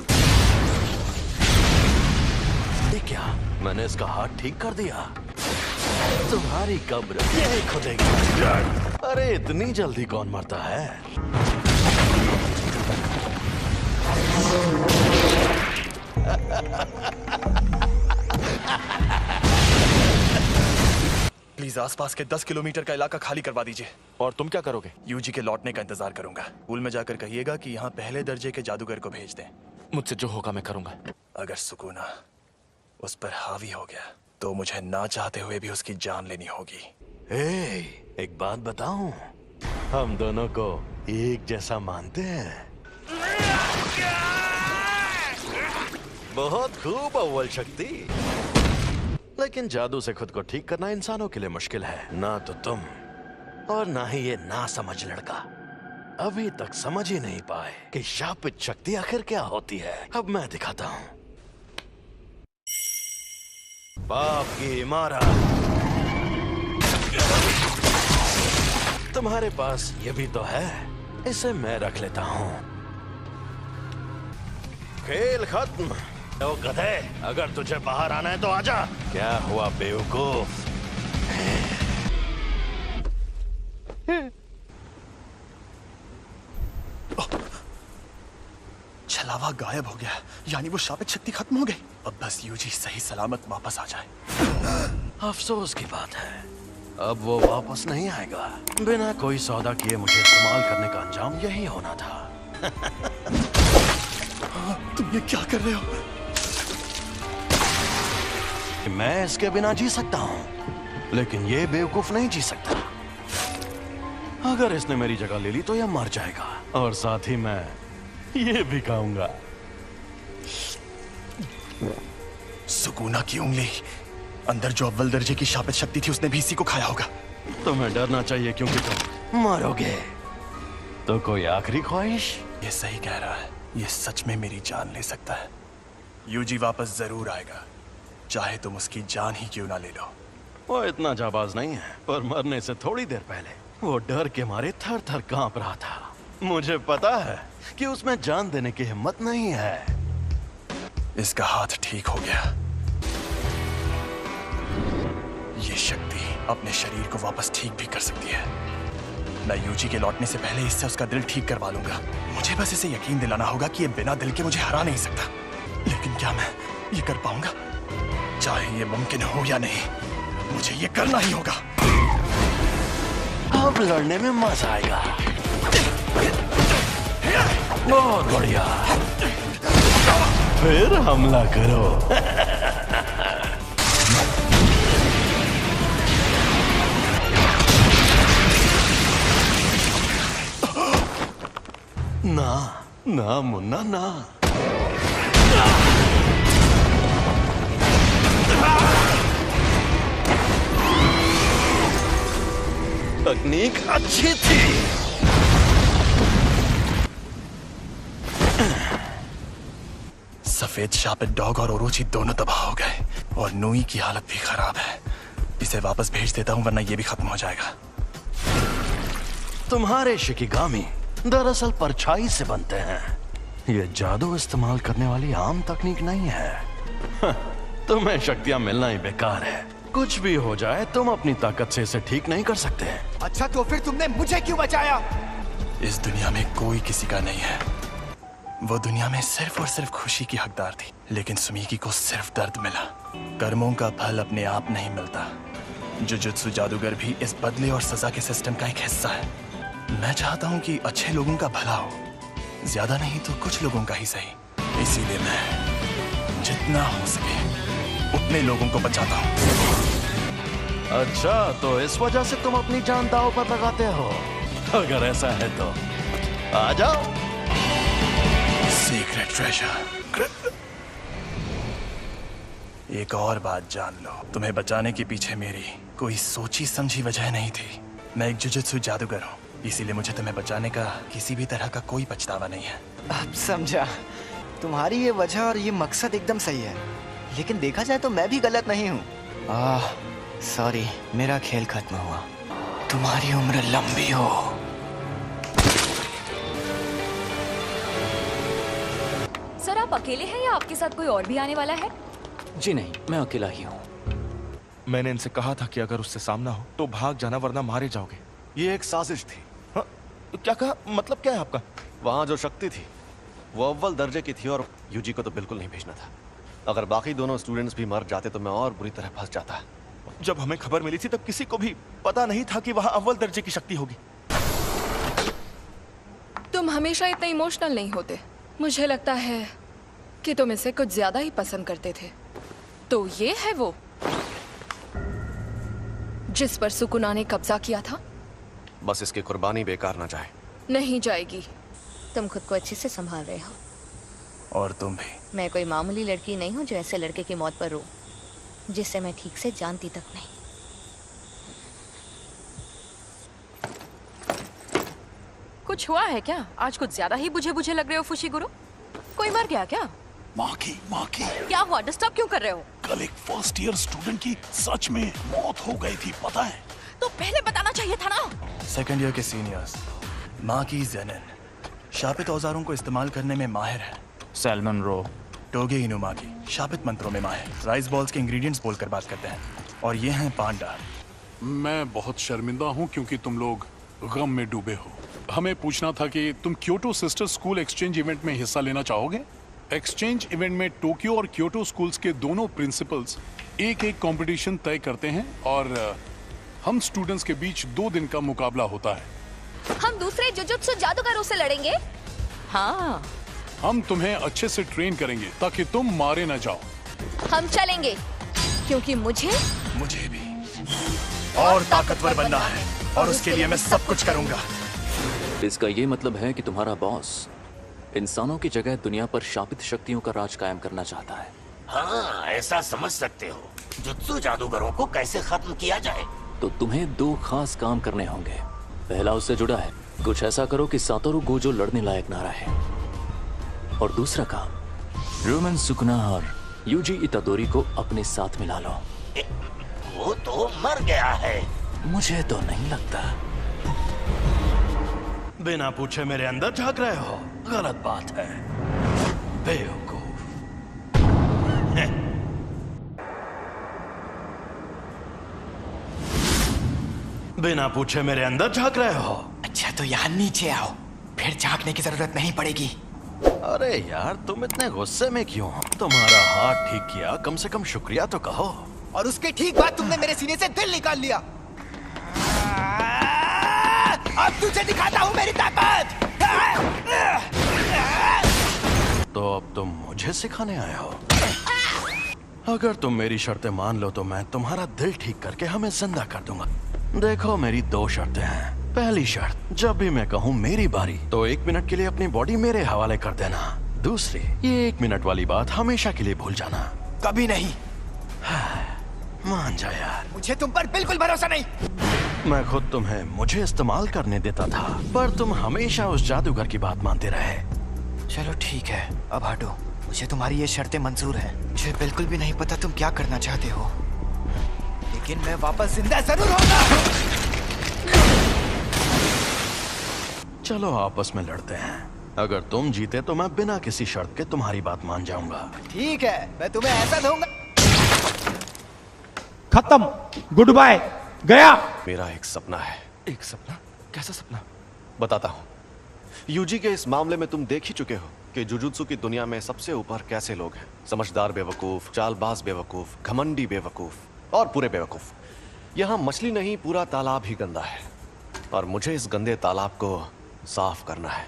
ये क्या, मैंने इसका हाथ ठीक कर दिया? तुम्हारी कब्र यही खुदेगी। अरे इतनी जल्दी कौन मरता है? प्लीज आसपास के 10 किलोमीटर का इलाका खाली करवा दीजिए। और तुम क्या करोगे? यूजी के लौटने का इंतजार करूंगा। स्कूल में जाकर कहिएगा कि यहाँ पहले दर्जे के जादूगर को भेज दें। मुझसे जो होगा मैं करूंगा। अगर सुकूना उस पर हावी हो गया तो मुझे ना चाहते हुए भी उसकी जान लेनी होगी। एक बात बताऊं, हम दोनों को एक जैसा मानते हैं। बहुत खूब अव्वल शक्ति, लेकिन जादू से खुद को ठीक करना इंसानों के लिए मुश्किल है। ना तो तुम और ना ही ये ना समझ लड़का अभी तक समझ ही नहीं पाए कि शापित शक्ति आखिर क्या होती है। अब मैं दिखाता हूं। पाप की इमारत। तुम्हारे पास ये भी तो है, इसे मैं रख लेता हूं। खेल खत्म। तो गधे, अगर तुझे बाहर आना है तो आजा। क्या हुआ बेवकूफ? छलावा गायब हो गया, यानी वो शापित शक्ति खत्म हो गई। अब बस यूजी सही सलामत वापस आ जाए। अफसोस की बात है, अब वो वापस नहीं आएगा। बिना कोई सौदा किए मुझे इस्तेमाल करने का अंजाम यही होना था। तुम ये क्या कर रहे हो? मैं इसके बिना जी सकता हूं, लेकिन ये बेवकूफ नहीं जी सकता। अगर इसने मेरी जगह ले ली तो यह मर जाएगा, और साथ ही मैं ये भी खाऊंगा। सुकूना की उंगली, अंदर जो अव्वल दर्जे की शापित शक्ति थी उसने भी इसी को खाया होगा। तुम्हें डरना चाहिए क्योंकि तुम मरोगे। तो कोई आखिरी ख्वाहिश? ये सही कह रहा है, ये सच में मेरी जान ले सकता है। यूजी वापस जरूर आएगा, चाहे तुम उसकी जान ही क्यों ना ले लो। वो इतना जाबाज नहीं है, पर मरने से थोड़ी देर पहले वो डर के मारे थर थर कांप रहा था। मुझे पता है कि उसमें जान देने की हिम्मत नहीं है। इसका हाथ ठीक हो गया। ये शक्ति अपने शरीर को वापस ठीक भी कर सकती है। मैं यूजी के लौटने से पहले इससे उसका दिल ठीक करवा लूंगा। मुझे बस इसे यकीन दिलाना होगा कि ये बिना दिल के मुझे हरा नहीं सकता। लेकिन क्या मैं ये कर पाऊंगा? चाहे ये मुमकिन हो या नहीं, मुझे ये करना ही होगा। अब लड़ने में मजा आएगा। बहुत बढ़िया, फिर हमला करो। ना ना मुन्ना ना। तकनीक अच्छी थी। सफेद शापित डॉग और ओरोची दोनों तबाह हो गए, और नूई की हालत भी खराब है। इसे वापस भेज देता हूं, वरना ये भी खत्म हो जाएगा। तुम्हारे शिकिगामी दरअसल परछाई से बनते हैं। ये जादू इस्तेमाल करने वाली आम तकनीक नहीं है। तुम्हें शक्तियां मिलना ही बेकार है। कुछ भी हो जाए, तुम अपनी ताकत से इसे ठीक नहीं कर सकते। अच्छा, तो फिर तुमने मुझे क्यों बचाया? इस दुनिया में कोई किसी का नहीं है। वो दुनिया में सिर्फ और सिर्फ खुशी की हकदार थी, लेकिन सुमीकी को सिर्फ दर्द मिला। कर्मों का फल अपने आप नहीं मिलता। जुजुत्सु जादूगर भी इस बदले और सजा के सिस्टम का एक हिस्सा है। मैं चाहता हूँ कि अच्छे लोगों का भला हो, ज्यादा नहीं तो कुछ लोगों का ही सही। इसीलिए मैं जितना हो सके उतने लोगों को बचाता हूँ। अच्छा, तो इस वजह से तुम अपनी जान दांव पर लगाते हो? अगर ऐसा है तो आ जाओ। Secret treasure. एक और बात जान लो, तुम्हें बचाने के पीछे मेरी कोई सोची समझी वजह नहीं थी। मैं एक जुजुत्सु जादूगर हूँ, इसीलिए मुझे तुम्हें बचाने का किसी भी तरह का कोई पछतावा नहीं है। अब समझा। तुम्हारी ये वजह और ये मकसद एकदम सही है, लेकिन देखा जाए तो मैं भी गलत नहीं हूँ। सॉरी, मेरा खेल खत्म हुआ। तुम्हारी उम्र लंबी हो। सर, आप अकेले हैं या आपके साथ कोई और भी आने वाला है? जी नहीं, मैं अकेला ही हूँ। मैंने इनसे कहा था कि अगर उससे सामना हो तो भाग जाना, वरना मारे जाओगे। ये एक साजिश थी। हाँ? क्या कहा? मतलब क्या है आपका? वहां जो शक्ति थी वो अव्वल दर्जे की थी, और यूजी को तो बिल्कुल नहीं भेजना था। अगर बाकी दोनों स्टूडेंट्स भी मर जाते तो मैं और बुरी तरह फंस जाता। जब हमें खबर मिली थी तब किसी को भी पता नहीं था कि वहां अव्वल दर्जे की शक्ति होगी। तुम हमेशा इतने इमोशनल नहीं होते। मुझे लगता है कि तुम इसे कुछ ज्यादा ही पसंद करते थे। तो ये है वो जिस पर सुकुना ने कब्जा किया था? बस इसकी कुर्बानी बेकार ना जाए। नहीं जाएगी। तुम खुद को अच्छे से संभाल रहे हो। और तुम भी। मैं कोई मामूली लड़की नहीं हूँ जो ऐसे लड़के की मौत पर रो, जिसे मैं ठीक से जानती तक नहीं। कुछ हुआ है क्या? आज कुछ ज्यादा ही बुझे बुझे लग रहे हो फुशिगुरु। कोई मर गया क्या? माँ की क्या हुआ? डिस्टर्ब क्यों कर रहे हो? कल एक फर्स्ट ईयर स्टूडेंट की सच में मौत हो गई थी, पता है? तो पहले बताना चाहिए था ना। सेकंड ईयर के सीनियर्स माँ की जेनन शापित औजारों को इस्तेमाल करने में माहिर है। सैल्मन रो टोगे इनुमागी शापित मंत्रों में माहिर, राइस बॉल्स के इंग्रेडिएंट्स बोलकर बात करते हैं। और ये हैं पांडा। मैं बहुत शर्मिंदा हूँ क्योंकि तुम लोग गम में डूबे हो। हमें पूछना था कि तुम Kyoto sister school exchange event में हिस्सा लेना चाहोगे? एक्सचेंज इवेंट में टोक्यो और क्योटो स्कूल्स के दोनों प्रिंसिपल्स एक एक कंपटीशन तय करते हैं और हम स्टूडेंट्स के बीच 2 दिन का मुकाबला होता है। हम दूसरे जुजुत्सु जादूगरों से लड़ेंगे? हाँ। हम तुम्हें अच्छे से ट्रेन करेंगे ताकि तुम मारे न जाओ। हम चलेंगे क्योंकि मुझे भी और ताकतवर बनना है और उसके लिए मैं सब कुछ करूंगा। इसका ये मतलब है कि तुम्हारा बॉस इंसानों की जगह दुनिया पर शापित शक्तियों का राज कायम करना चाहता है। हाँ, ऐसा समझ सकते हो। जुत्सु जादूगरों को कैसे खत्म किया जाए? तो तुम्हें 2 खास काम करने होंगे। पहला उससे जुड़ा है, कुछ ऐसा करो कि सातोरु गोजो लड़ने लायक ना रहे। और दूसरा काम, रोमन सुकुना और यूजी इतादोरी को अपने साथ मिला लो। वो तो मर गया है। मुझे तो नहीं लगता। बिना पूछे मेरे अंदर झांक रहे हो, गलत बात है, बेवकूफ। बिना पूछे मेरे अंदर झांक रहे हो। अच्छा तो यहाँ नीचे आओ, फिर झांकने की जरूरत नहीं पड़ेगी। अरे यार तुम इतने गुस्से में क्यों? तुम्हारा हाथ ठीक किया, कम से कम शुक्रिया तो कहो। और उसके ठीक बाद तुमने मेरे सीने से दिल निकाल लिया। अब तुझे दिखाता हूँ मेरी ताकत। तो अब तुम मुझे सिखाने आए हो? अगर तुम मेरी शर्तें मान लो तो मैं तुम्हारा दिल ठीक करके हमें जिंदा कर दूंगा। देखो मेरी 2 शर्तें हैं। पहली शर्त, जब भी मैं कहूँ मेरी बारी तो 1 मिनट के लिए अपनी बॉडी मेरे हवाले कर देना। दूसरी, ये 1 मिनट वाली बात हमेशा के लिए भूल जाना। कभी नहीं। मान जा यार। मुझे तुम पर बिल्कुल भरोसा नहीं। मैं खुद तुम्हें मुझे इस्तेमाल करने देता था, पर तुम हमेशा उस जादूगर की बात मानते रहे। चलो ठीक है, अब हटो। मुझे तुम्हारी ये शर्तें मंजूर हैं। मुझे बिल्कुल भी नहीं पता तुम क्या करना चाहते हो, लेकिन मैं वापस जिंदा जरूर होगा। चलो आपस में लड़ते हैं। अगर तुम जीते तो मैं बिना किसी शर्त के तुम्हारी बात मान जाऊंगा। ठीक है, मैं तुम्हें ऐसा दूंगा। खत्म, गुड बाय, गया। मेरा एक सपना है। एक सपना? कैसा सपना? बताता हूँ। यूजी के इस मामले में तुम देख ही चुके हो कि जुजुत्सु की दुनिया में सबसे ऊपर कैसे लोग हैं। समझदार बेवकूफ, चालबाज बेवकूफ, घमंडी बेवकूफ और पूरे बेवकूफ। यहाँ मछली नहीं, पूरा तालाब ही गंदा है और मुझे इस गंदे तालाब को साफ करना है।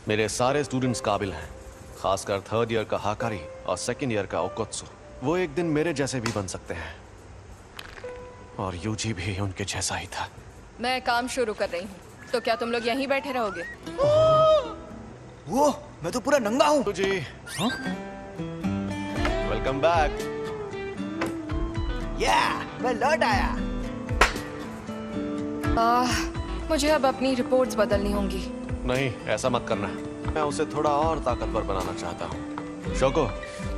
मेरे सारे स्टूडेंट्स काबिल हैं, खासकर 3rd ईयर का हाकारी और 2nd ईयर का ओकोत्सु। वो एक दिन मेरे जैसे भी बन सकते हैं और यूजी भी उनके जैसा ही था। मैं काम शुरू कर रही हूँ, तो क्या तुम लोग यहीं बैठे रहोगे? वो मैं तो पूरा नंगा हूँ। जी वेलकम बैक। मैं लौट आया। मुझे अब अपनी रिपोर्ट्स बदलनी होंगी। नहीं, ऐसा मत करना। मैं उसे थोड़ा और ताकतवर बनाना चाहता हूँ। शोको,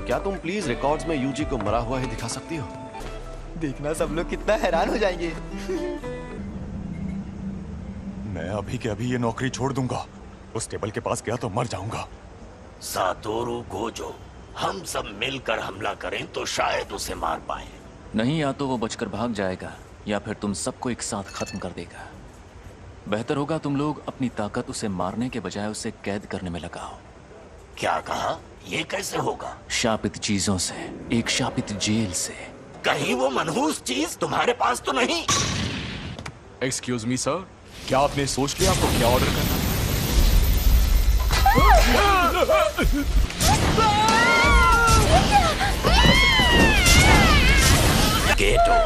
क्या तुम प्लीज रिकॉर्ड्स में यूजी को मरा हुआ ही दिखा सकती हो? देखना सब लोग कितना हैरान हो जाएंगे। मैं अभी के अभी ये नौकरी छोड़ दूंगा। उस टेबल के पास गया तो मर जाऊंगा। सातोरु गोजो, हम सब मिलकर हमला करें तो शायद उसे मार पाए। नहीं, या तो वो बचकर भाग जाएगा या फिर तुम सबको एक साथ खत्म कर देगा। बेहतर होगा तुम लोग अपनी ताकत उसे मारने के बजाय उसे कैद करने में लगाओ। क्या कहा? ये कैसे होगा? शापित चीजों से, एक शापित जेल से। कहीं वो मनहूस चीज तुम्हारे पास तो नहीं? एक्सक्यूज मी सर, क्या आपने सोच लिया आपको क्या ऑर्डर करना? गेटो,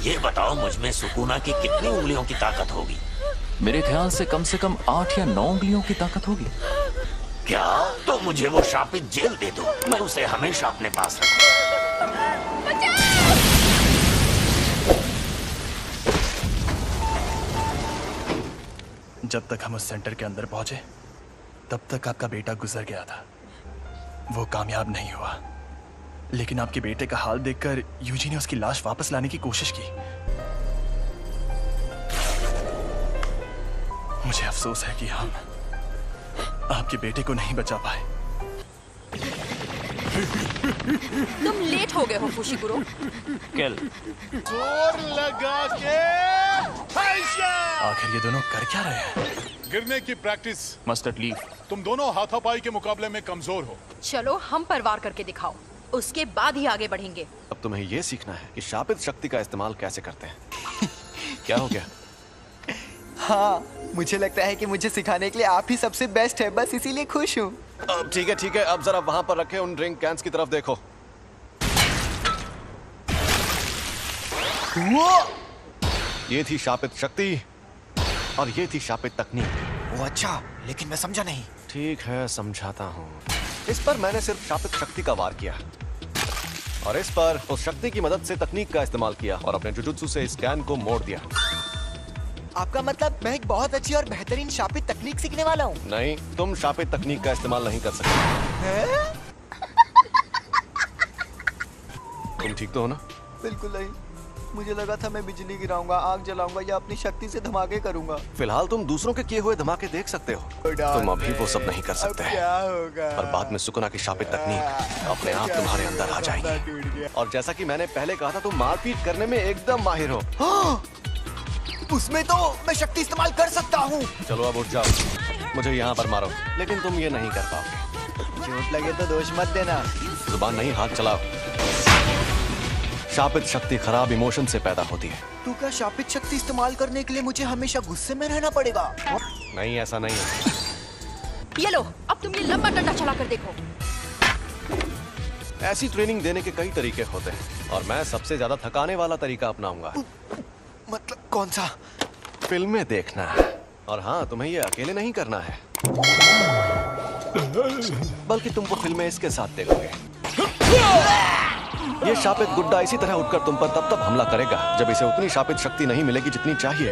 ये बताओ मुझ में सुकूना की कितनी उंगलियों की ताकत होगी? मेरे ख्याल से कम 8 या 9 उंगलियों की ताकत होगी। क्या? तो मुझे वो शापित जेल दे दो, मैं उसे हमेशा अपने पास रखूंगा। जब तक हम उस सेंटर के अंदर पहुंचे तब तक आपका बेटा गुजर गया था। वो कामयाब नहीं हुआ, लेकिन आपके बेटे का हाल देखकर यूजी ने उसकी लाश वापस लाने की कोशिश की। मुझे अफसोस है कि हम आपके बेटे को नहीं बचा पाए। तुम लेट हो गए हो फुशिगुरो। किल। जोर लगा के आखिर ये दोनों कर क्या रहे हैं? गिरने की प्रैक्टिस। Mustard leaf. तुम दोनों हाथापाई के मुकाबले में कमजोर हो। चलो हम पर वार करके दिखाओ, उसके बाद ही आगे बढ़ेंगे। अब तुम्हें ये सीखना है कि शापित शक्ति का इस्तेमाल कैसे करते हैं। क्या हो गया? हाँ, मुझे लगता है कि मुझे सिखाने के लिए आप ही सबसे बेस्ट है, बस इसीलिए खुश हूँ। अब ठीक है, अब जरा वहां पर रखे उन ड्रिंक कैंस की तरफ देखो। ये थी शापित शक्ति और ये थी शापित तकनीक। वो अच्छा, लेकिन मैं समझा नहीं। ठीक है, समझाता हूँ। इस पर मैंने सिर्फ शापित शक्ति का वार किया और इस पर उस शक्ति की मदद से तकनीक का इस्तेमाल किया और अपने जुजुत्सु से इस कैन को मोड़ दिया। आपका मतलब मैं एक बहुत अच्छी और बेहतरीन शापित तकनीक सीखने वाला हूँ? नहीं, तुम शापित तकनीक का इस्तेमाल नहीं कर सकते। तुम ठीक तो हो ना? बिल्कुल नहीं, मुझे लगा था मैं बिजली गिराऊंगा, आग जलाऊंगा या अपनी शक्ति से धमाके करूंगा। फिलहाल तुम दूसरों के किए हुए धमाके देख सकते हो, तुम अभी वो सब नहीं कर सकते। क्या होगा? पर बाद में सुकुना की शापित तकनीक अपने आप तुम्हारे अंदर आ जाएगी। और जैसा कि मैंने पहले कहा था, तुम मारपीट करने में एकदम माहिर हो। उसमें तो मैं शक्ति इस्तेमाल कर सकता हूँ। चलो अब उठ जाओ, मुझे यहाँ पर मारो, लेकिन तुम ये नहीं कर पाओगे। चोट लगे तो दोष मत देना। जुबान नहीं, हाथ चलाओ। शापित शक्ति खराब इमोशन से पैदा होती है। तो क्या शापित शक्ति इस्तेमाल करने के लिए मुझे हमेशा गुस्से में रहना पड़ेगा? नहीं, ऐसा नहीं है। ये लो, अब तुम ये लंबा डंडा चला कर देखो। ऐसी ट्रेनिंग देने के कई तरीके होते हैं और मैं सबसे ज्यादा थकाने वाला तरीका अपनाऊंगा। मतलब कौन सा? फिल्में देखना। और हाँ, तुम्हें ये अकेले नहीं करना है, बल्कि तुम वो फिल्में इसके साथ देखोगे। ये शापित गुड्डा इसी तरह उठकर तुम पर तब हमला करेगा जब इसे उतनी शापित शक्ति नहीं मिलेगी जितनी चाहिए।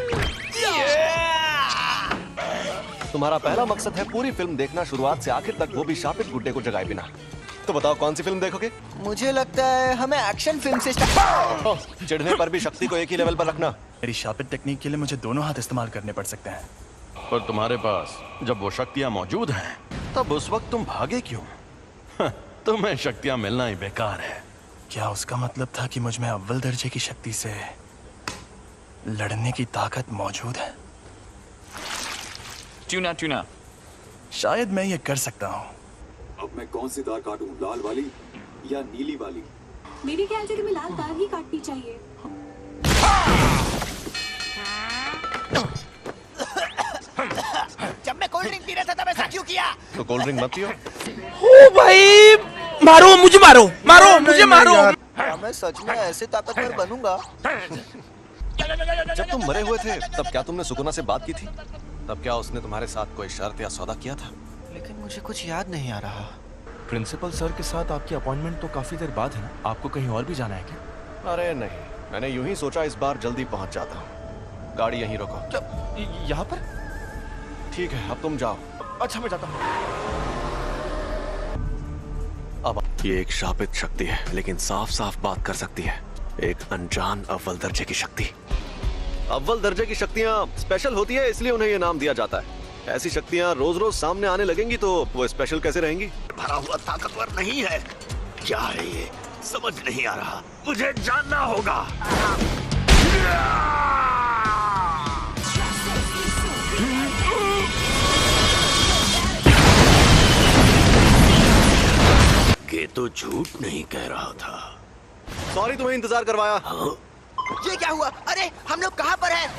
तुम्हारा पहला मकसद है पूरी फिल्म देखना, शुरुआत से आखिर तक, वो भी शापित गुड्डे को जगाए बिना। तो बताओ कौन सी फिल्म देखोगे? मुझे लगता है हमें एक्शन फिल्म से चिढ़ने पर भी शक्ति को एक ही लेवल पर रखना। मेरी शापित टेक्निक के लिए मुझे दोनों हाथ इस्तेमाल करने पड़ सकते हैं। पर तुम्हारे पास जब वो शक्तियां मौजूद हैं, तब उस वक्त तुम भागे क्यों? तुम्हें शक्तियां मिलना ही बेकार है। क्या उसका मतलब था कि मुझ में अव्वल दर्जे की शक्ति से लड़ने की ताकत मौजूद है? ट्यूना। शायद मैं ये कर सकता हूँ। अब मैं कौन सी तार काटूं, लाल वाली या नीली वाली? मेरे ख्याल से तुम्हें लाल तार ही काटनी चाहिए। जब मैं कोल्ड ड्रिंक पी रहा था तब ऐसा क्यों किया? तो कोल्ड ड्रिंक मत पियो। ओ भाई, मारो मुझे, मारो मुझे, मारो। मैं सच में ऐसे ताकतवर बनूंगा। जब तुम मरे हुए थे तब क्या तुमने सुकुना से बात की थी? तब क्या उसने तुम्हारे साथ कोई शर्त या सौदा किया था? लेकिन मुझे कुछ याद नहीं आ रहा। प्रिंसिपल सर के साथ आपकी अपॉइंटमेंट तो काफी देर बाद है ना? आपको कहीं और भी जाना है क्या? अरे नहीं, मैंने यूं ही सोचा इस बार जल्दी पहुंच जाता हूँ। गाड़ी यहीं रोको। यहाँ पर? ठीक है, अब तुम जाओ। अच्छा, मैं जाता हूँ। अब ये एक शापित शक्ति है, लेकिन साफ साफ बात कर सकती है। एक अनजान अव्वल दर्जे की शक्ति। अव्वल दर्जे की शक्तियाँ स्पेशल होती है, इसलिए उन्हें ये नाम दिया जाता है। ऐसी शक्तियाँ रोज रोज सामने आने लगेंगी तो वो स्पेशल कैसे रहेंगी? भरा हुआ ताकतवर नहीं है। क्या है ये? समझ नहीं आ रहा, मुझे जानना होगा। ये तो झूठ नहीं कह रहा था। सॉरी तुम्हें इंतजार करवाया। ये क्या हुआ? अरे हम लोग कहाँ पर हैं?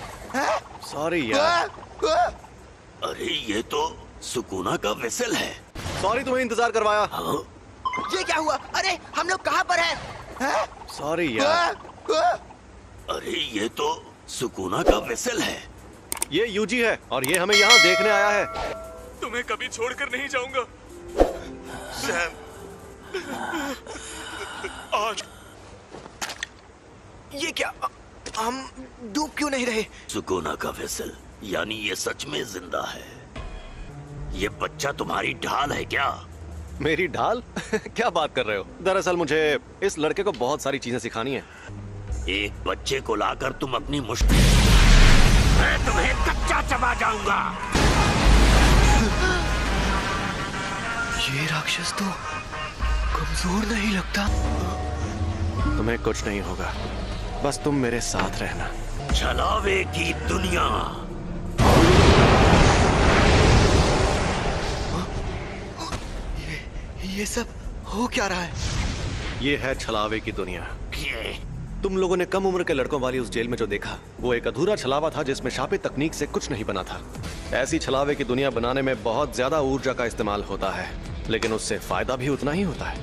सॉरी यार। अरे ये तो सुकुना का वेसल है। सॉरी तुम्हें इंतजार करवाया। ये क्या हुआ? अरे हम लोग कहाँ पर हैं? सॉरी यार। अरे ये तो सुकूना का वेसल है। ये यूजी है और ये हमें यहाँ देखने आया है। तुम्हें कभी छोड़कर नहीं जाऊंगा सैम। आज ये क्या? हम डूब क्यों नहीं रहे? सुकूना का वेसल, यानी ये सच में जिंदा है। ये बच्चा तुम्हारी ढाल है क्या? मेरी ढाल? क्या बात कर रहे हो? दरअसल मुझे इस लड़के को बहुत सारी चीजें सिखानी है। एक बच्चे को लाकर तुम अपनी मुश्किल, मैं तुम्हें कच्चा चबा जाऊंगा। ये राक्षस तो कमजोर नहीं लगता। तुम्हें कुछ नहीं होगा, बस तुम मेरे साथ रहना। छलावे की दुनिया। ये सब हो क्या रहा है? ये है छलावे की दुनिया। तुम लोगों ने कम उम्र के लड़कों वाली उस जेल में जो देखा, वो एक अधूरा छलावा था जिसमें शापित तकनीक से कुछ नहीं बना था। ऐसी छलावे की दुनिया बनाने में बहुत ज्यादा ऊर्जा का इस्तेमाल होता है, लेकिन उससे फायदा भी उतना ही होता है।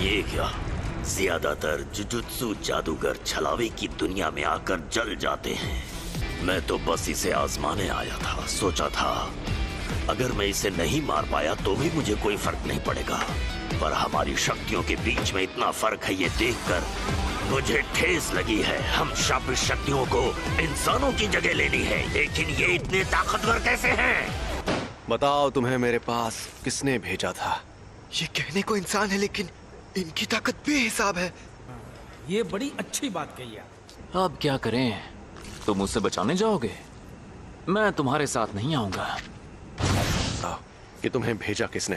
ये क्या? ज्यादातर जुजुत्सु जादूगर छलावे की दुनिया में आकर जल जाते हैं। मैं तो बस इसे आजमाने आया था। सोचा था अगर मैं इसे नहीं मार पाया तो भी मुझे कोई फर्क नहीं पड़ेगा, पर हमारी शक्तियों के बीच में इतना फर्क है, ये देखकर मुझे ठेस लगी है। हम शापित शक्तियों को इंसानों की जगह लेनी है, लेकिन ये इतने ताकतवर कैसे हैं? बताओ तुम्हें मेरे पास किसने भेजा था? ये कहने को इंसान है, लेकिन इनकी ताकत बेहिसाब है। ये बड़ी अच्छी बात कही है। अब क्या करें? तुम मुझसे बचाने जाओगे? मैं तुम्हारे साथ नहीं आऊंगा। कि तुम्हें भेजा किसने?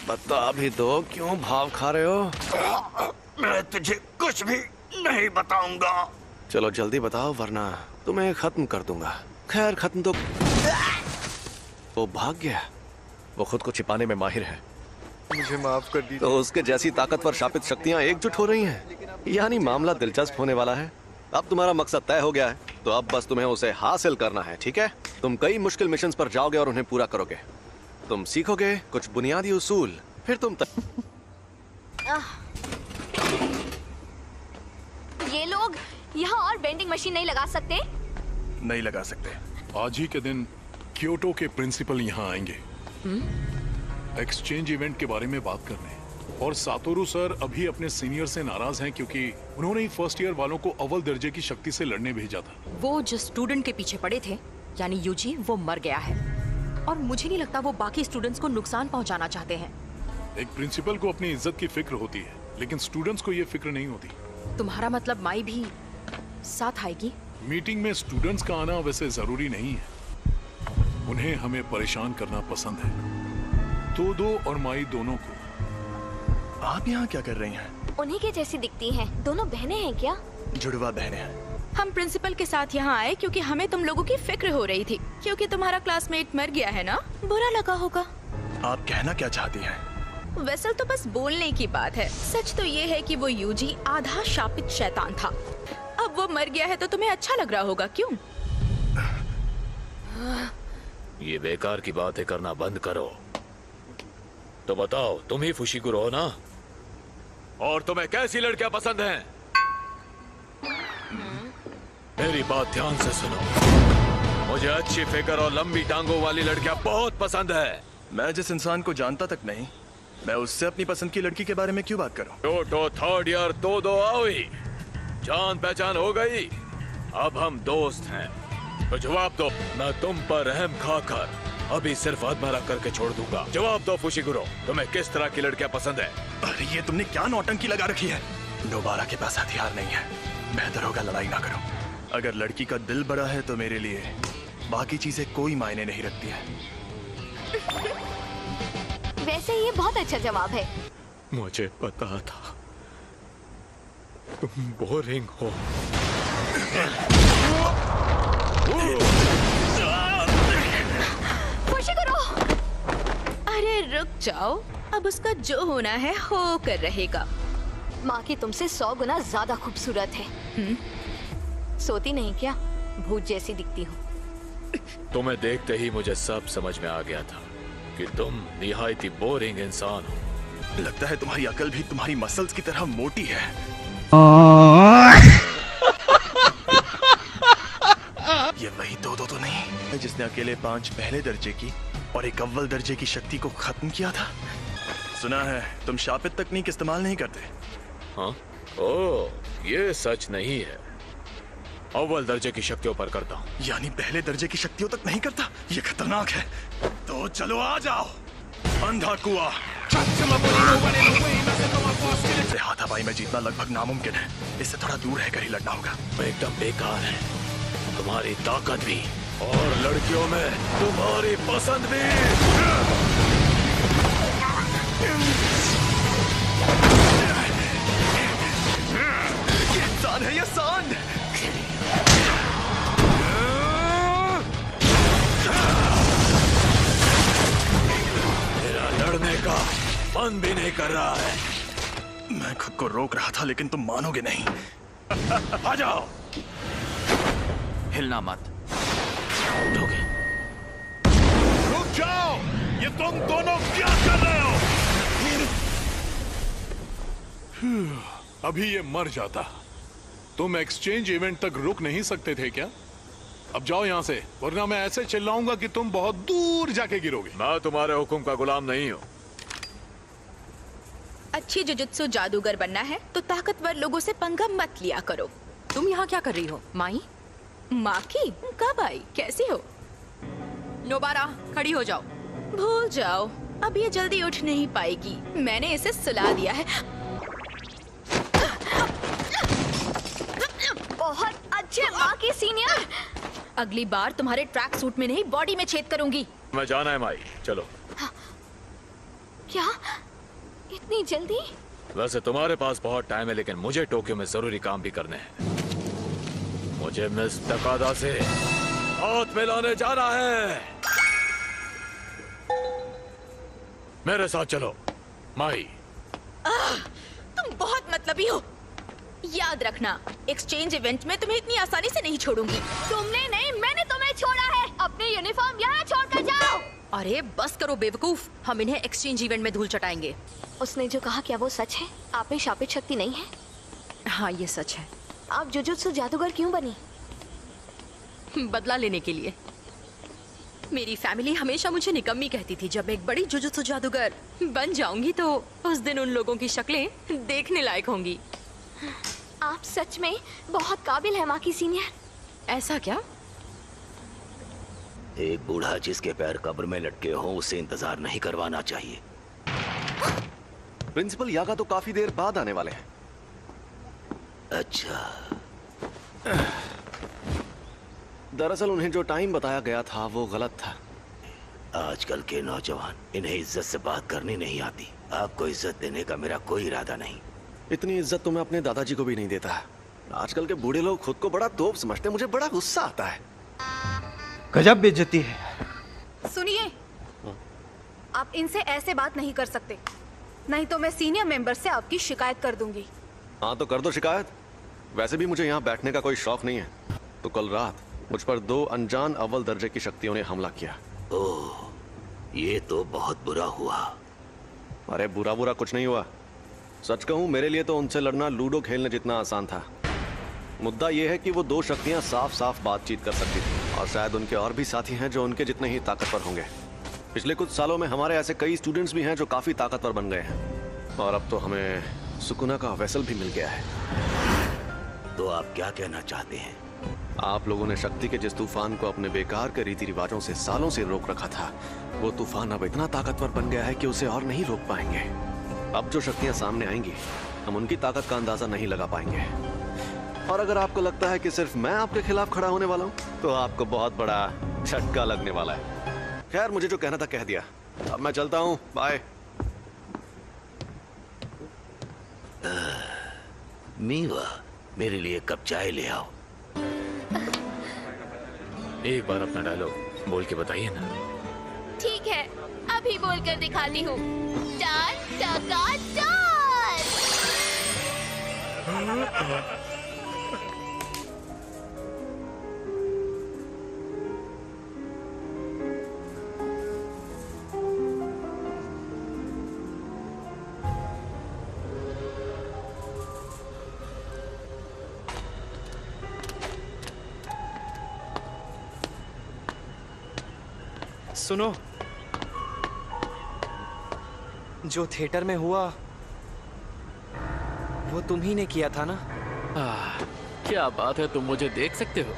बता भी दो, क्यों भाव खा रहे हो? मैं तुझे कुछ भी नहीं बताऊंगा। चलो जल्दी बताओ, वरना तुम्हें खत्म कर दूंगा। खैर खत्म तो वो भाग गया। वो खुद को छिपाने में माहिर है। मुझे माफ कर दीजिए। तो उसके जैसी ताकतवर शापित शक्तियां एकजुट हो रही हैं। यानी मामला दिलचस्प होने वाला है। अब तुम्हारा मकसद तय हो गया है, तो अब बस तुम्हें उसे हासिल करना है, ठीक है? तुम कई मुश्किल मिशंस पर जाओगे और उन्हें पूरा करोगे। तुम सीखोगे कुछ बुनियादी उसूल, फिर तुम ये लोग यहाँ और बेंडिंग मशीन नहीं लगा सकते? नहीं लगा सकते। आज ही के दिन क्योटो के प्रिंसिपल यहाँ आएंगे एक्सचेंज इवेंट के बारे में बात करने। और सातोरू सर अभी अपने सीनियर से नाराज हैं क्योंकि उन्होंने ही फर्स्ट ईयर वालों को अव्वल दर्जे की शक्ति से लड़ने भेजा था। वो जो स्टूडेंट के पीछे पड़े थे, यानी यूजी, वो मर गया है और मुझे नहीं लगता वो बाकी स्टूडेंट्स को नुकसान पहुंचाना चाहते हैं। एक प्रिंसिपल को अपनी इज्जत की फिक्र होती है, लेकिन स्टूडेंट्स को ये फिक्र नहीं होती। तुम्हारा मतलब माई भी साथ आएगी? मीटिंग में स्टूडेंट्स का आना वैसे जरूरी नहीं है। उन्हें हमें परेशान करना पसंद है। तोदो और माई दोनों को। आप यहाँ क्या कर रही हैं? उन्हीं के जैसी दिखती हैं। दोनों बहनें हैं क्या? जुड़वा बहनें हैं। हम प्रिंसिपल के साथ यहाँ आए क्योंकि हमें तुम लोगों की फिक्र हो रही थी, क्योंकि तुम्हारा क्लासमेट मर गया है ना, बुरा लगा होगा। आप कहना क्या चाहती हैं? वेसल तो बस बोलने की बात है। सच तो ये है कि वो यूजी आधा शापित शैतान था। अब वो मर गया है तो तुम्हें अच्छा लग रहा होगा, क्यों? ये बेकार की बातें करना बंद करो। तो बताओ, तुम ही फुशिगुरो हो ना? और तुम्हें कैसी लड़कियां पसंद हैं? मेरी बात ध्यान से सुनो। मुझे अच्छी फिगर और लंबी टांगों वाली लड़कियां बहुत पसंद है। मैं जिस इंसान को जानता तक नहीं, मैं उससे अपनी पसंद की लड़की के बारे में क्यों बात करूं? क्योटो थर्ड ईयर तोदो आओई, जान पहचान हो गई। अब हम दोस्त हैं, तो जवाब दो। मैं तुम पर रहम खाकर अभी सिर्फ आत्महत्या करके छोड़ दूंगा। जवाब दो फुशिगुरो, तुम्हें किस तरह की लड़कियां पसंद है? अरे ये तुमने क्या नौटंकी लगा रखी है? दोबारा के पास हथियार नहीं है, बेहतर होगा लड़ाई ना करो। अगर लड़की का दिल बड़ा है तो मेरे लिए बाकी चीजें कोई मायने नहीं रखती है। वैसे ये बहुत अच्छा जवाब है। मुझे पता था तुम बोरिंग हो। अरे रुक जाओ, अब उसका जो होना है हो कर रहेगा। माँ की तुमसे 100 गुना ज्यादा खूबसूरत है। सोती नहीं क्या? भूत जैसी दिखती हो। तुम्हें देखते ही मुझे सब समझ में आ गया था कि तुम निहायती बोरिंग इंसान हो। लगता है तुम्हारी अकल भी तुम्हारी मसल्स की तरह मोटी है। ये वही दो तो नहीं जिसने अकेले 5 पहले दर्जे की और एक अव्वल दर्जे की शक्ति को खत्म किया था? सुना है तुम शापित तकनीक इस्तेमाल नहीं करते। हाँ? ओह, ये सच नहीं है। अव्वल दर्जे की शक्तियों पर करता हूँ। यानी पहले दर्जे की शक्तियों तक नहीं करता? ये खतरनाक है। तो चलो आ जाओ। अंधा कुआं। इससे हाथापाई में जीतना लगभग नामुमकिन है। इससे थोड़ा दूर रहकर ही लड़ना होगा। एकदम बेकार है। तुम्हारी ताकत भी और लड़कियों में तुम्हारी पसंद भी। ये इंसान है, ये सांड। मेरा लड़ने का मन भी नहीं कर रहा है। मैं खुद को रोक रहा था लेकिन तुम मानोगे नहीं। आ जाओ। हिलना मत। उठोगे? रुक जाओ! ये तुम दोनों क्या कर रहे हो? अभी ये मर जाता। तुम एक्सचेंज इवेंट तक रुक नहीं सकते थे क्या? अब जाओ यहाँ से, वरना मैं ऐसे चिल्लाऊंगा कि तुम बहुत दूर जाके गिरोगे। मैं तुम्हारे हुक्म का गुलाम नहीं हूँ। अच्छी जुजुत्सु जादूगर बनना है तो ताकतवर लोगों से पंगा मत लिया करो। तुम यहाँ क्या कर रही हो माई? माँ की? कब आई? कैसी हो? नोबारा, खड़ी हो जाओ। भूल जाओ, अब ये जल्दी उठ नहीं पाएगी। मैंने इसे सुला दिया है। बहुत अच्छे माँ की सीनियर। अगली बार तुम्हारे ट्रैक सूट में नहीं, बॉडी में छेद करूंगी। मैं जाना है माई, चलो। क्या? इतनी जल्दी? वैसे तुम्हारे पास बहुत टाइम है, लेकिन मुझे टोक्यो में जरूरी काम भी करने हैं। मुझे मिस तकादा से हाथ मिलाने जाना है। मेरे साथ चलो माई। तुम बहुत मतलबी हो। याद रखना, एक्सचेंज इवेंट में तुम्हें इतनी आसानी से नहीं छोड़ूंगी। तुमने नहीं, मैंने तुम्हें छोड़ा है। अपने यूनिफॉर्म यहाँ छोड़कर जाओ। अरे बस करो बेवकूफ, हम इन्हें एक्सचेंज इवेंट में धूल चटाएंगे। उसने जो कहा क्या वो सच है? आप में शापित शक्ति नहीं है? हाँ ये सच है। आप जुजुत्सु जादूगर क्यों बनी? बदला लेने के लिए। मेरी फैमिली हमेशा मुझे निकम्मी कहती थी। जब एक बड़ी जुजुत्सु जादूगर बन जाऊंगी तो उस दिन उन लोगों की शक्लें देखने लायक होंगी। आप सच में बहुत काबिल है माँ की सीनियर। ऐसा क्या? एक बूढ़ा जिसके पैर कब्र में लटके हों उसे इंतजार नहीं करवाना चाहिए। प्रिंसिपल यागा तो काफी देर बाद आने वाले हैं। अच्छा। दरअसल उन्हें जो टाइम बताया गया था वो गलत था। आजकल के नौजवान, इन्हें इज्जत से बात करनी नहीं आती। आपको इज्जत देने का मेरा कोई इरादा नहीं। इतनी इज्जत तो मैं अपने दादाजी को भी नहीं देता। आजकल के बूढ़े लोग खुद को बड़ा तोप समझते हैं। मुझे बड़ा गुस्सा आता है। गजब बेइज्जती है। सुनिए, आप इनसे ऐसे बात नहीं कर सकते, नहीं तो मैं सीनियर मेंबर से आपकी शिकायत कर दूंगी। हाँ तो कर दो शिकायत। वैसे भी मुझे यहाँ बैठने का कोई शौक नहीं है। तो कल रात मुझ पर 2 अनजान अव्वल दर्जे की शक्तियों ने हमला किया। ओह, ये तो बहुत बुरा हुआ। अरे बुरा बुरा कुछ नहीं हुआ। सच कहूँ मेरे लिए तो उनसे लड़ना लूडो खेलने जितना आसान था। मुद्दा यह है कि वो 2 शक्तियाँ साफ साफ बातचीत कर सकती थी और शायद उनके और भी साथी हैं जो उनके जितने ही ताकतवर होंगे। पिछले कुछ सालों में हमारे ऐसे कई स्टूडेंट्स भी हैं जो काफी ताकतवर बन गए हैं और अब तो हमें सुकुना का वेसल भी मिल गया है। तो आप क्या कहना चाहते हैं? आप लोगों ने शक्ति के जिस तूफान को अपने बेकार के रीति रिवाजों से सालों से रोक रखा था, वो तूफान अब इतना ताकतवर बन गया है कि उसे और नहीं रोक पाएंगे। अब जो शक्तियां सामने आएंगी हम उनकी ताकत का अंदाजा नहीं लगा पाएंगे। और अगर आपको लगता है कि सिर्फ मैं आपके खिलाफ खड़ा होने वाला हूँ तो आपको बहुत बड़ा झटका लगने वाला है। खैर मुझे जो कहना था कह दिया। अब मैं चलता हूँ, बाय। मीवा, मेरे लिए कप चाय ले आओ। एक बार अपना डायलॉग बोल के बताइए ना। ठीक है, अभी बोलकर दिखाती हूँ। डाल टका डाल। सुनो, जो थिएटर में हुआ वो तुम ही ने किया था ना? क्या बात है, तुम मुझे देख सकते हो?